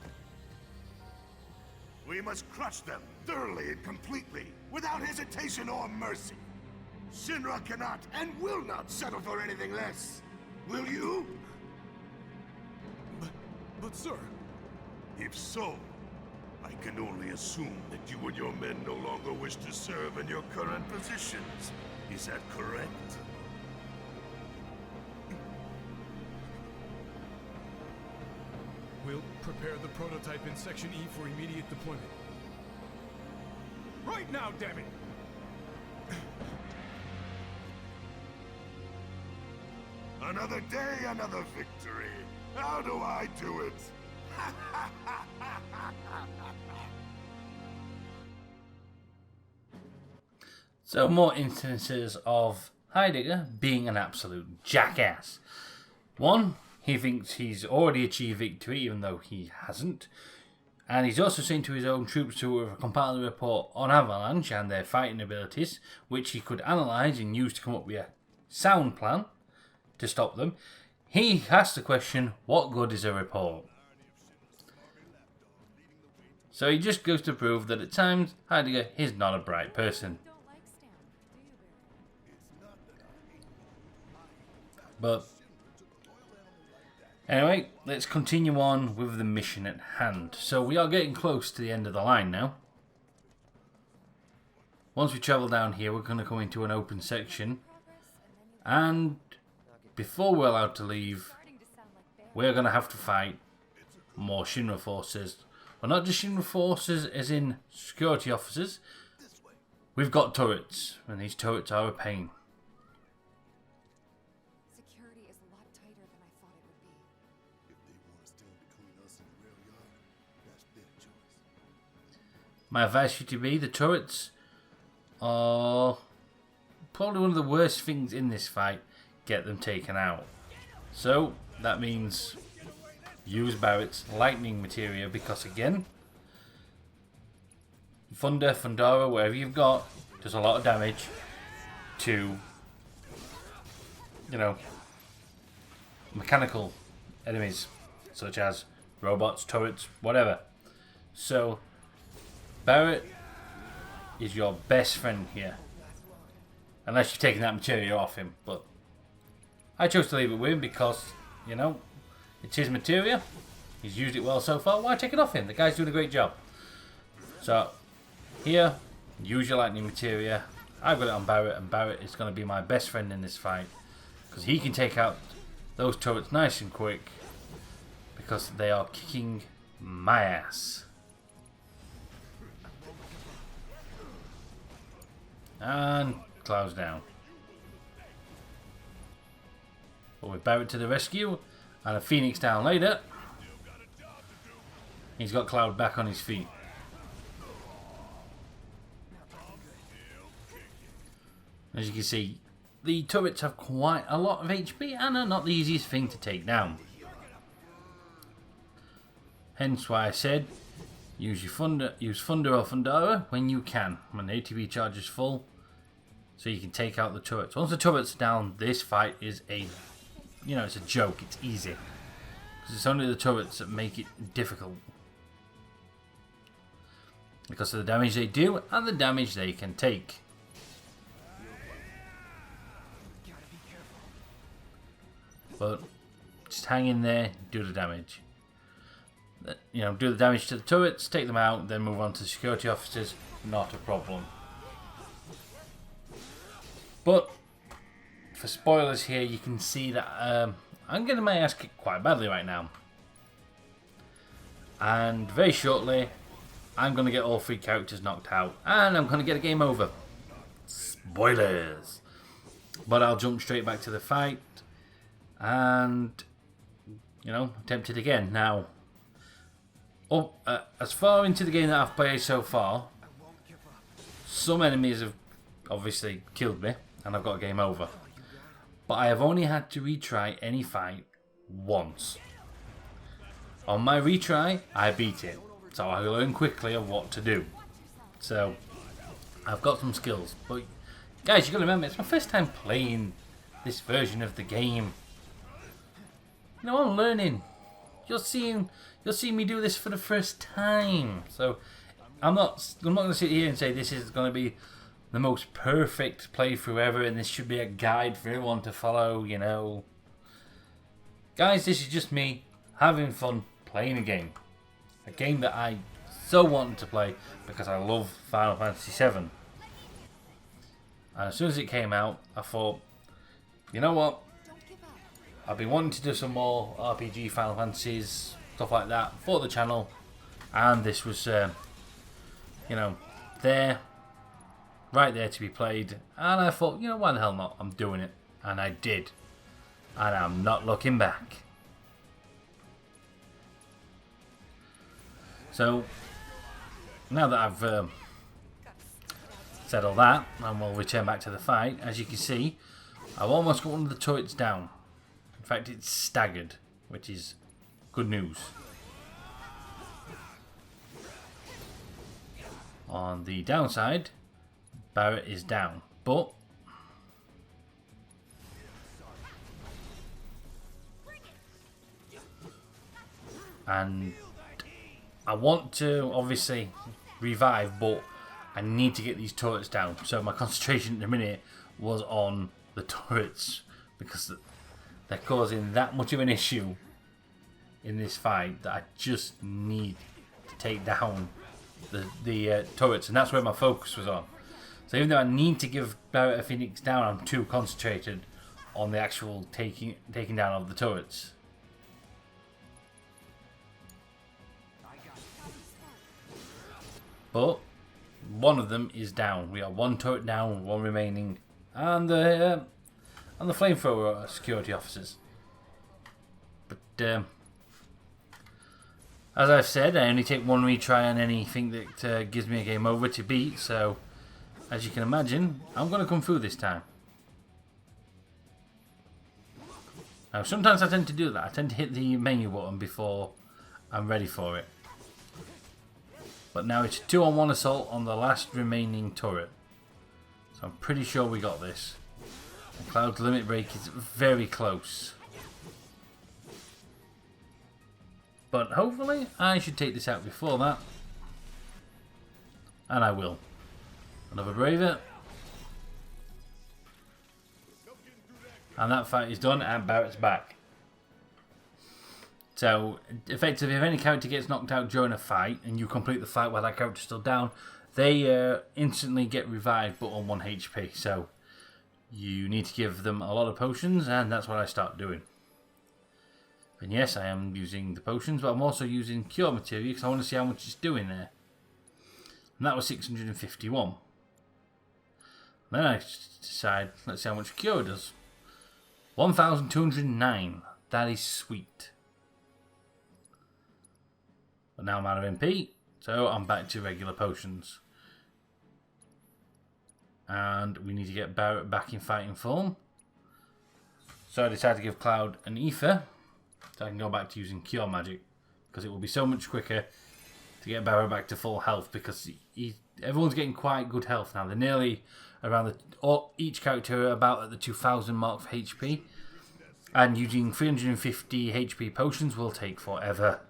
We must crush them thoroughly and completely, without hesitation or mercy. Shinra cannot and will not settle for anything less. Will you? But sir... If so, I can only assume that you and your men no longer wish to serve in your current positions. Is that correct? We'll prepare the prototype in Section E for immediate deployment. Right now, damn it! Another day, another victory. How do I do it? So more instances of Heidegger being an absolute jackass. One, he thinks he's already achieved victory even though he hasn't. And he's also saying to his own troops to have compiled a report on Avalanche and their fighting abilities, which he could analyse and use to come up with a sound plan to stop them. He has to question, what good is a report? So he just goes to prove that at times Heidegger is not a bright person. But Anyway, let's continue on with the mission at hand. So we are getting close to the end of the line now. Once we travel down here, we're going to come into an open section. And before we're allowed to leave, we're going to have to fight more Shinra forces. Well, not just Shinra forces as in security officers. We've got turrets, and these turrets are a pain. Security is a lot tighter than I thought it would be. If they want to stand between us and the rail yard, that's their choice. My advice to you to be, the turrets are probably one of the worst things in this fight. Get them taken out. So, that means use Barrett's lightning materia, because again, Thunder, Thundara, whatever you've got, does a lot of damage to, you know, mechanical enemies, such as robots, turrets, whatever. So, Barrett is your best friend here. Unless you've taken that materia off him, but I chose to leave it with him because, you know, it's his materia. He's used it well so far. Why take it off him? The guy's doing a great job. So, here, use your lightning materia. I've got it on Barrett, and Barrett is going to be my best friend in this fight. Because he can take out those turrets nice and quick. Because they are kicking my ass. And Cloud's down. But with Barrett to the rescue, and a Phoenix down later, he's got Cloud back on his feet. As you can see, the turrets have quite a lot of HP and are not the easiest thing to take down. Hence why I said, use Thunder or Thundara when you can, when the ATB charge is full, so you can take out the turrets. Once the turrets are down, this fight is a, you know, it's a joke. It's easy. Because it's only the turrets that make it difficult. Because of the damage they do and the damage they can take. But just hang in there, do the damage. You know, do the damage to the turrets, take them out, then move on to the security officers. Not a problem. But for spoilers here, you can see that I'm getting my ass kicked quite badly right now. And very shortly, I'm going to get all 3 characters knocked out. And I'm going to get a game over. Spoilers. But I'll jump straight back to the fight. And, you know, attempt it again. Now, as far into the game that I've played so far, some enemies have obviously killed me. And I've got a game over. But I have only had to retry any fight once. On my retry, I beat it. So I learned quickly of what to do. So, I've got some skills. But, guys, you've got to remember, it's my first time playing this version of the game. You know, I'm learning. You'll see me do this for the first time. So, I'm not going to sit here and say this is going to be the most perfect playthrough ever and this should be a guide for everyone to follow, you know. Guys, this is just me having fun playing a game. A game that I so wanted to play because I love Final Fantasy VII. And as soon as it came out, I thought, you know what? I've been wanting to do some more RPG Final Fantasies, stuff like that, for the channel. And this was, you know, right there to be played. And I thought, you know, why the hell not? I'm doing it. And I did. And I'm not looking back. So, now that I've said all that, and we'll return back to the fight, as you can see, I've almost got one of the turrets down. In fact, it's staggered, which is good news. On the downside, Barrett is down, but and I want to obviously revive, but I need to get these turrets down. So my concentration at the minute was on the turrets because they're causing that much of an issue in this fight that I just need to take down the turrets, and that's where my focus was on. So even though I need to give Barrett a Phoenix down, I'm too concentrated on the actual taking down of the turrets. But one of them is down. We got one turret down, one remaining, and the flamethrower security officers. But as I've said, I only take one retry on anything that gives me a game over to beat. So, as you can imagine, I'm going to come through this time. Now, sometimes I tend to do that. I tend to hit the menu button before I'm ready for it. But now it's a 2-on-1 assault on the last remaining turret. So I'm pretty sure we got this. And Cloud's limit break is very close. But hopefully I should take this out before that. And I will. Another Braver. And that fight is done and Barrett's back. So, effectively, if any character gets knocked out during a fight and you complete the fight while that character's still down, they instantly get revived but on 1 HP. So, you need to give them a lot of potions, and that's what I start doing. And yes, I am using the potions, but I'm also using cure material because I want to see how much it's doing there. And that was 651. Then I decide, let's see how much cure does. 1,209. That is sweet. But now I'm out of MP, so I'm back to regular potions. And we need to get Barrett back in fighting form. So I decided to give Cloud an ether, so I can go back to using cure magic, because it will be so much quicker to get Barrett back to full health, because everyone's getting quite good health now. They're nearly around each character about at the 2,000 mark for HP, and using 350 HP potions will take forever.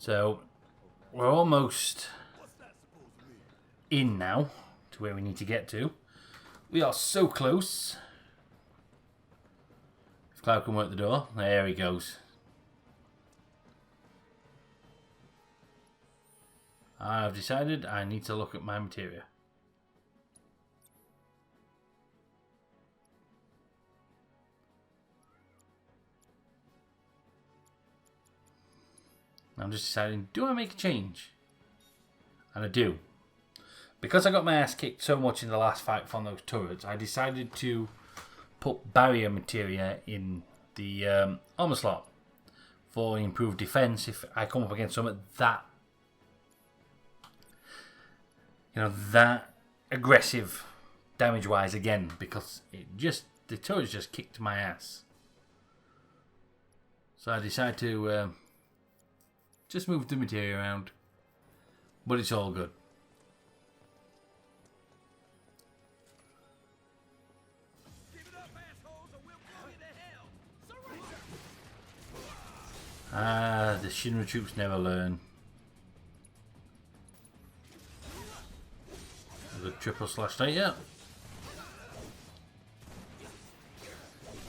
So we're almost in now to where we need to get to. We are so close. If Cloud can work the door, there he goes. I've decided I need to look at my materia. I'm just deciding, do I make a change? And I do. Because I got my ass kicked so much in the last fight from those turrets, I decided to put barrier materia in the armor slot for improved defense if I come up against something that, that aggressive damage-wise again, because the turrets just kicked my ass. So I decided to just move the materia around, but it's all good. The Shinra troops never learn. The triple slash straight, yeah.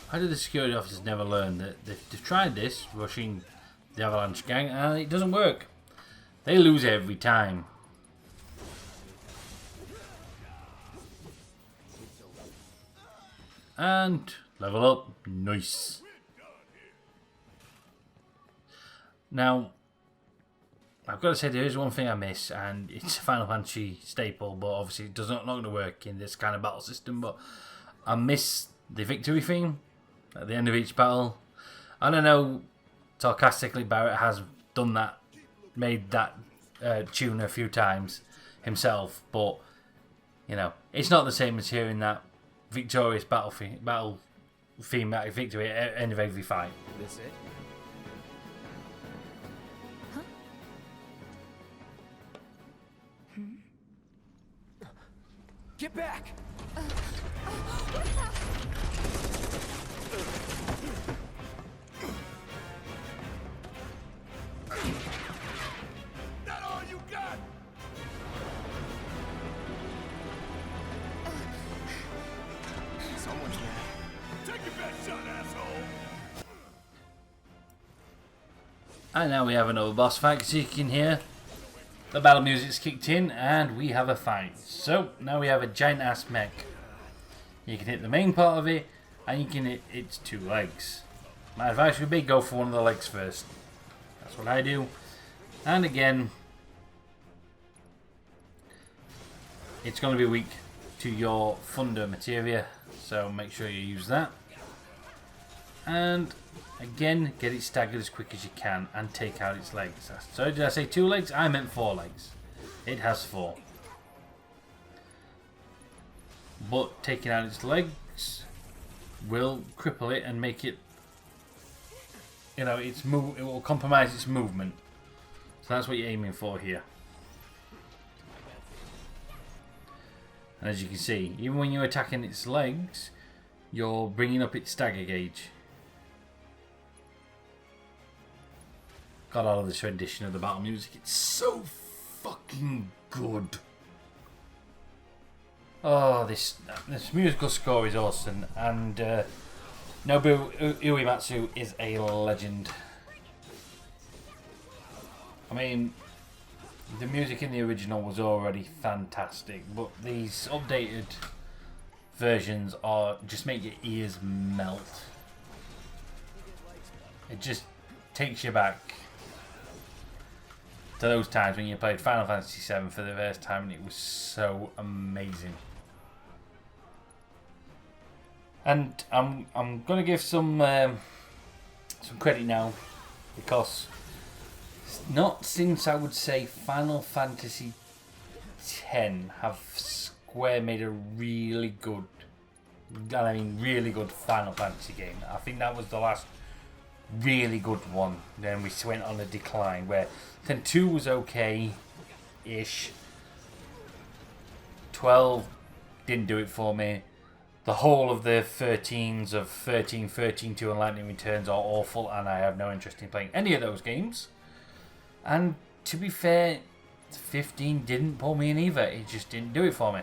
How do the security officers never learn that they've tried this, rushing the Avalanche gang, and it doesn't work. They lose every time. And level up. Nice. Now, I've got to say there is one thing I miss, and it's a Final Fantasy staple, but obviously it does not going to work in this kind of battle system. But I miss the victory theme at the end of each battle. I don't know. Sarcastically, Barrett has done that, made that tune a few times himself, but it's not the same as hearing that victorious battle thematic victory at the end of every fight. This it? Huh? Get back! And now we have another boss fight, so you can hear the battle music's kicked in and we have a fight. So now we have a giant ass mech. You can hit the main part of it and you can hit its 2 legs. My advice would be go for one of the legs first. That's what I do. And again, it's going to be weak to your thunder materia, so make sure you use that. And again, get it staggered as quick as you can and take out its legs. So did I say 2 legs? I meant 4 legs. It has 4. But taking out its legs will cripple it and make it, you know, it will compromise its movement. So that's what you're aiming for here. And as you can see, even when you're attacking its legs, you're bringing up its stagger gauge. God, I love this rendition of the battle music. It's so fucking good. Oh, this musical score is awesome, and Nobuo Uematsu is a legend. I mean, the music in the original was already fantastic, but these updated versions are just make your ears melt. It just takes you back to those times when you played Final Fantasy VII for the first time, and it was so amazing. And I'm gonna give some credit now, because not since I would say Final Fantasy X have Square made a really good, and I mean really good Final Fantasy game. I think that was the last really good one. Then we went on a decline, where then 2 was okay-ish. 12 didn't do it for me. The whole of the 13s of 13, 13-2 and Lightning Returns are awful, and I have no interest in playing any of those games. And to be fair, 15 didn't pull me in either. It just didn't do it for me.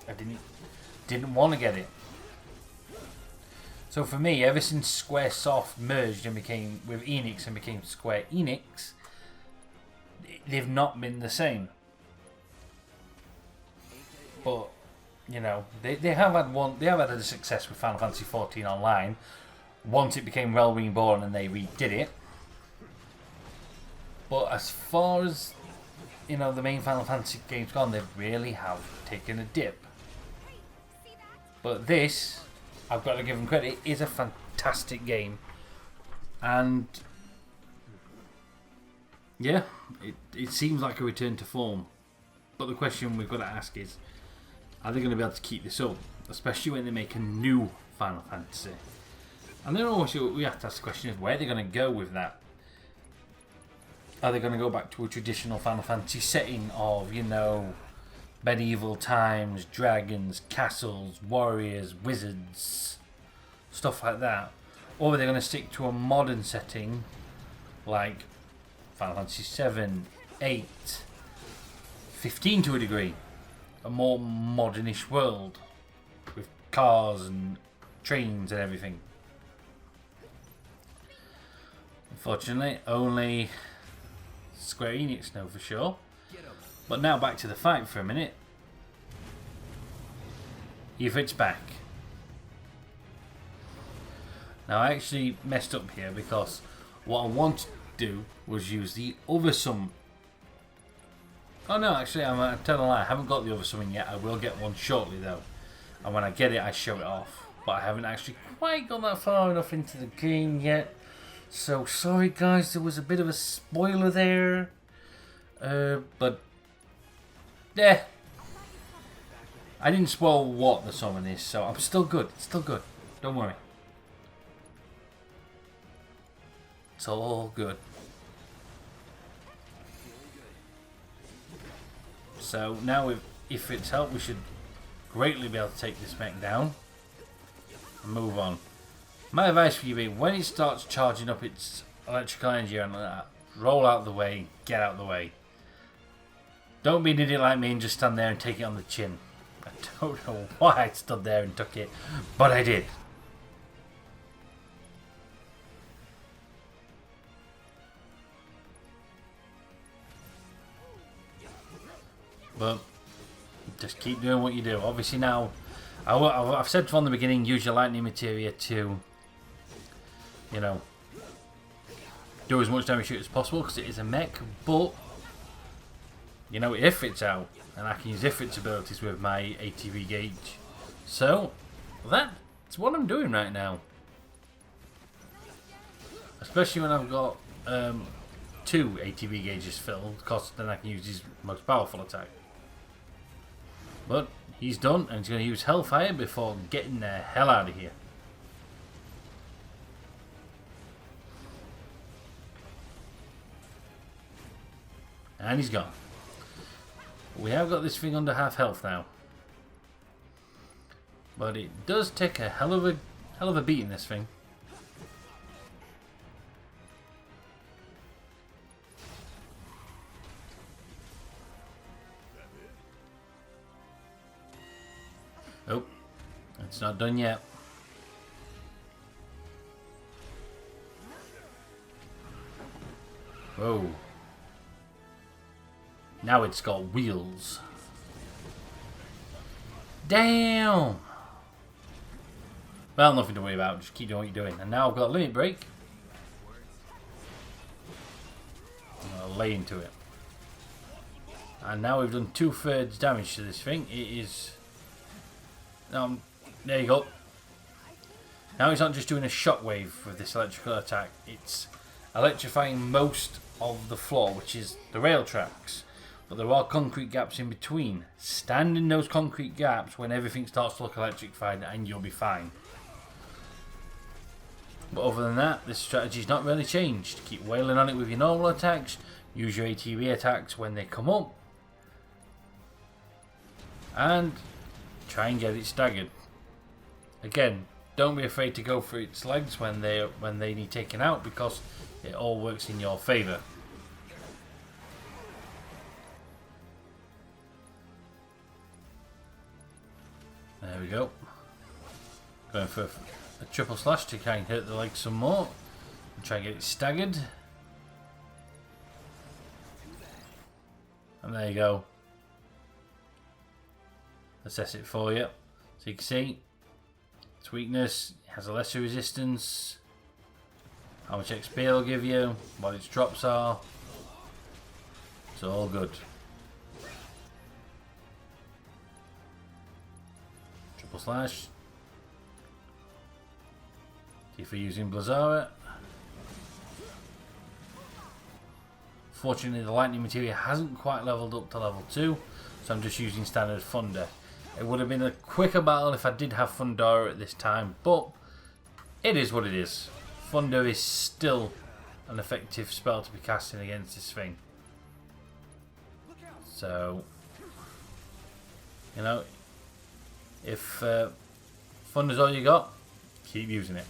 I didn't want to get it. So for me, ever since Squaresoft merged and became with Enix and became Square Enix, they've not been the same. But you know, they have had a success with Final Fantasy XIV Online. Once it became Realm Reborn and they redid it. But as far as, you know, the main Final Fantasy games gone, they really have taken a dip. But this, I've got to give them credit, is a fantastic game. And yeah, it seems like a return to form. But the question we've got to ask is, are they going to be able to keep this up? Especially when they make a new Final Fantasy. And then also we have to ask the question is, where are they going to go with that? Are they going to go back to a traditional Final Fantasy setting of, you know, medieval times, dragons, castles, warriors, wizards, stuff like that? Or are they going to stick to a modern setting like Final Fantasy 7, 8, 15 to a degree? A more modernish world with cars and trains and everything. Unfortunately, only Square Enix know for sure. But now back to the fight for a minute. Ifrit's back. Now I actually messed up here because what I wanted to do was use the other summon. Oh no, actually I'm telling a lie, I haven't got the other summon yet. I will get one shortly though. And when I get it I show it off. But I haven't actually quite got that far enough into the game yet. So sorry guys, there was a bit of a spoiler there. But yeah, I didn't spoil what the summon is, so I'm still good. It's still good. Don't worry. It's all good. So now if it's helped, we should greatly be able to take this mech down and move on. My advice for you be, when it starts charging up its electrical energy and that, roll out the way, get out the way. Don't be an idiot like me and just stand there and take it on the chin. I don't know why I stood there and took it, but I did. But just keep doing what you do. Obviously now, I've said from the beginning, use your lightning materia to, you know, do as much damage to it as possible because it is a mech. But, you know, Ifrit's out, and I can use Ifrit's abilities with my ATV gauge. So, that's what I'm doing right now. Especially when I've got 2 ATV gauges filled, because then I can use his most powerful attack. But he's done, and he's going to use Hellfire before getting the hell out of here. And he's gone. We have got this thing under half health now. But it does take a hell of a beating, this thing. Oh, it's not done yet. Whoa. Now it's got wheels. Damn! Well, nothing to worry about. Just keep doing what you're doing. And now I've got a limit break. I'll lay into it. And now we've done 2/3 damage to this thing. It is... there you go. Now it's not just doing a shockwave with this electrical attack. It's electrifying most of the floor, which is the rail tracks. But there are concrete gaps in between. Stand in those concrete gaps when everything starts to look electrified and you'll be fine. But other than that, this strategy's not really changed. Keep wailing on it with your normal attacks. Use your ATV attacks when they come up. And try and get it staggered. Again, don't be afraid to go for its legs when they need taken out, because it all works in your favour. There we go. Going for a triple slash to try and hit the legs some more. And try and get it staggered. And there you go. Assess it for you. So you can see its weakness, it has a lesser resistance, how much XP it'll give you, what its drops are. It's all good. Triple slash. See if we're using Blazara. Fortunately, the lightning materia hasn't quite leveled up to level 2, so I'm just using standard Thunder. It would have been a quicker battle if I did have Thundara at this time, but it is what it is. Thunder is still an effective spell to be casting against this thing. So, you know, if Thunder's all you got, keep using it.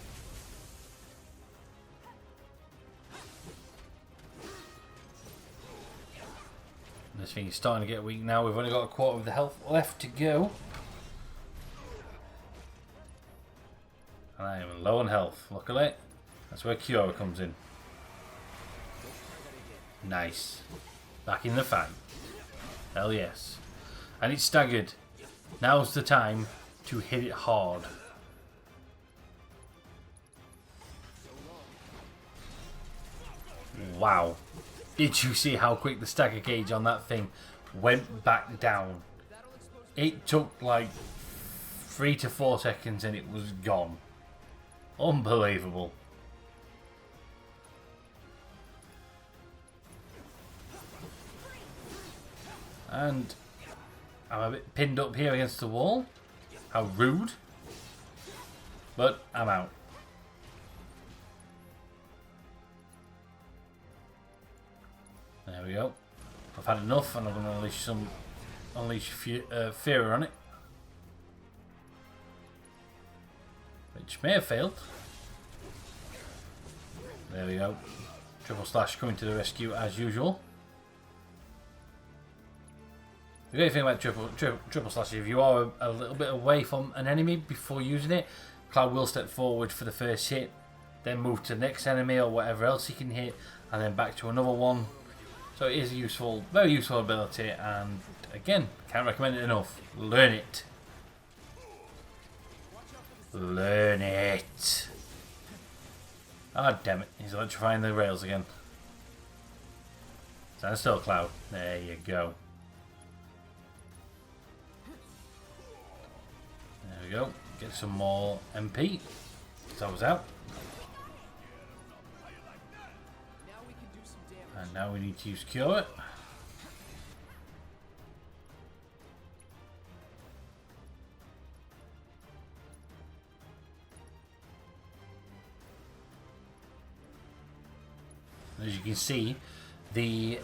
This thing is starting to get weak now. We've only got a quarter of the health left to go. And I am low on health, luckily. That's where Cure comes in. Nice. Back in the fight. Hell yes. And it's staggered. Now's the time to hit it hard. Wow. Did you see how quick the stagger gauge on that thing went back down? It took like 3 to 4 seconds and it was gone. Unbelievable. And I'm a bit pinned up here against the wall. How rude. But I'm out. There we go. I've had enough, and I'm going to unleash fear on it, which may have failed. There we go. Triple slash coming to the rescue as usual. The great thing about triple slash is if you are a little bit away from an enemy before using it, Cloud will step forward for the first hit, then move to the next enemy or whatever else he can hit, and then back to another one. So it is a useful, very useful ability, and again, can't recommend it enough. Learn it. Learn it. Ah, damn it. He's electrifying the rails again. Stand still, Cloud. There you go. There we go. Get some more MP. So I was out. And now we need to use Cure It. As you can see, the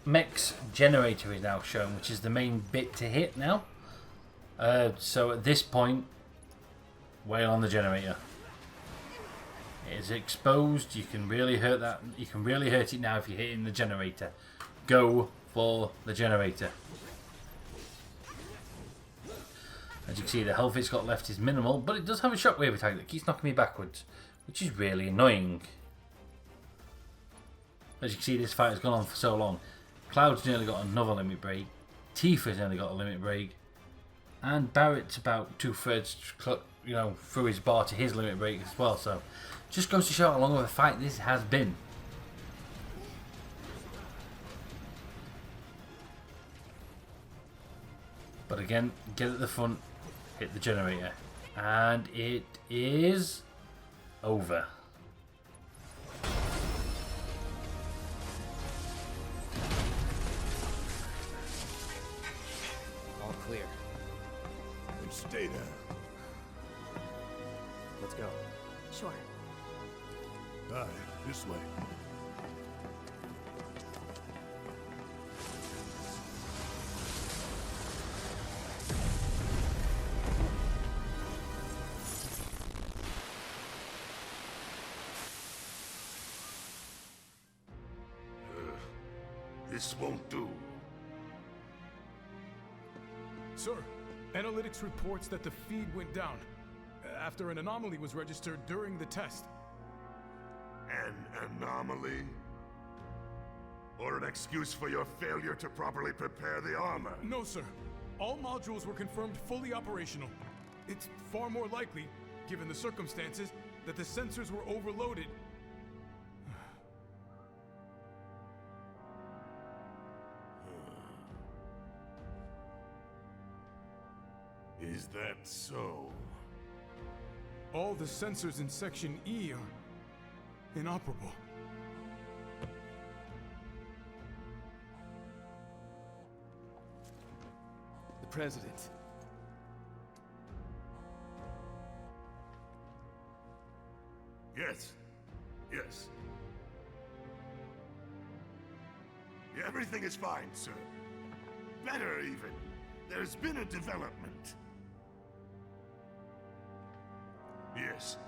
mech's generator is now shown, which is the main bit to hit now. So at this point, wail on the generator. It is exposed. You can really hurt that. You can really hurt it now if you're hitting the generator. Go for the generator. As you can see, the health it's got left is minimal, but it does have a shockwave attack that keeps knocking me backwards, which is really annoying. As you can see, this fight has gone on for so long. Cloud's nearly got another limit break. Tifa's nearly got a limit break. And Barrett's about 2/3, you know, through his bar to his limit break as well. So, just goes to show how long of a fight this has been. But again, get at the front, hit the generator. And it is over. Clear. And stay there. Let's go. Sure. Aye, this way. This won't do. Sir, analytics reports that the feed went down after an anomaly was registered during the test. An anomaly? Or an excuse for your failure to properly prepare the armor? No, sir. All modules were confirmed fully operational. It's far more likely, given the circumstances, that the sensors were overloaded. Is that so? All the sensors in Section E are inoperable. The President. Yes. Yes. Everything is fine, sir. Better, even. There's been a development. Yes.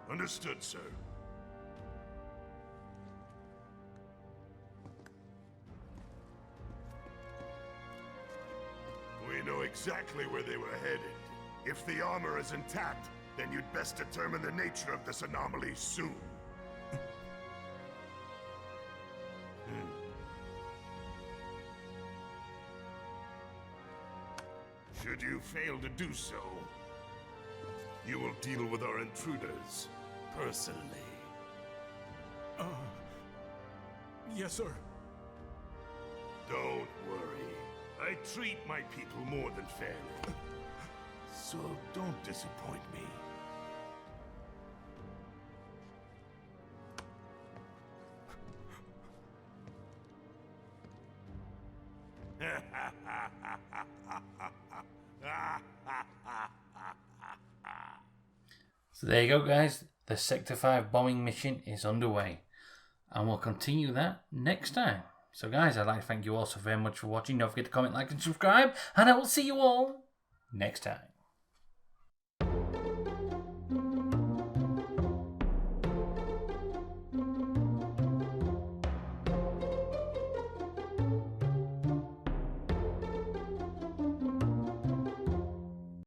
Understood, sir. We know exactly where they were headed. If the armor is intact, then you'd best determine the nature of this anomaly soon. Should you fail to do so, you will deal with our intruders personally. Yes, sir. Don't worry. I treat my people more than fairly. So don't disappoint me. So there you go, guys. The Sector 5 bombing mission is underway. And we'll continue that next time. So guys, I'd like to thank you all so very much for watching. Don't forget to comment, like and subscribe. And I will see you all next time.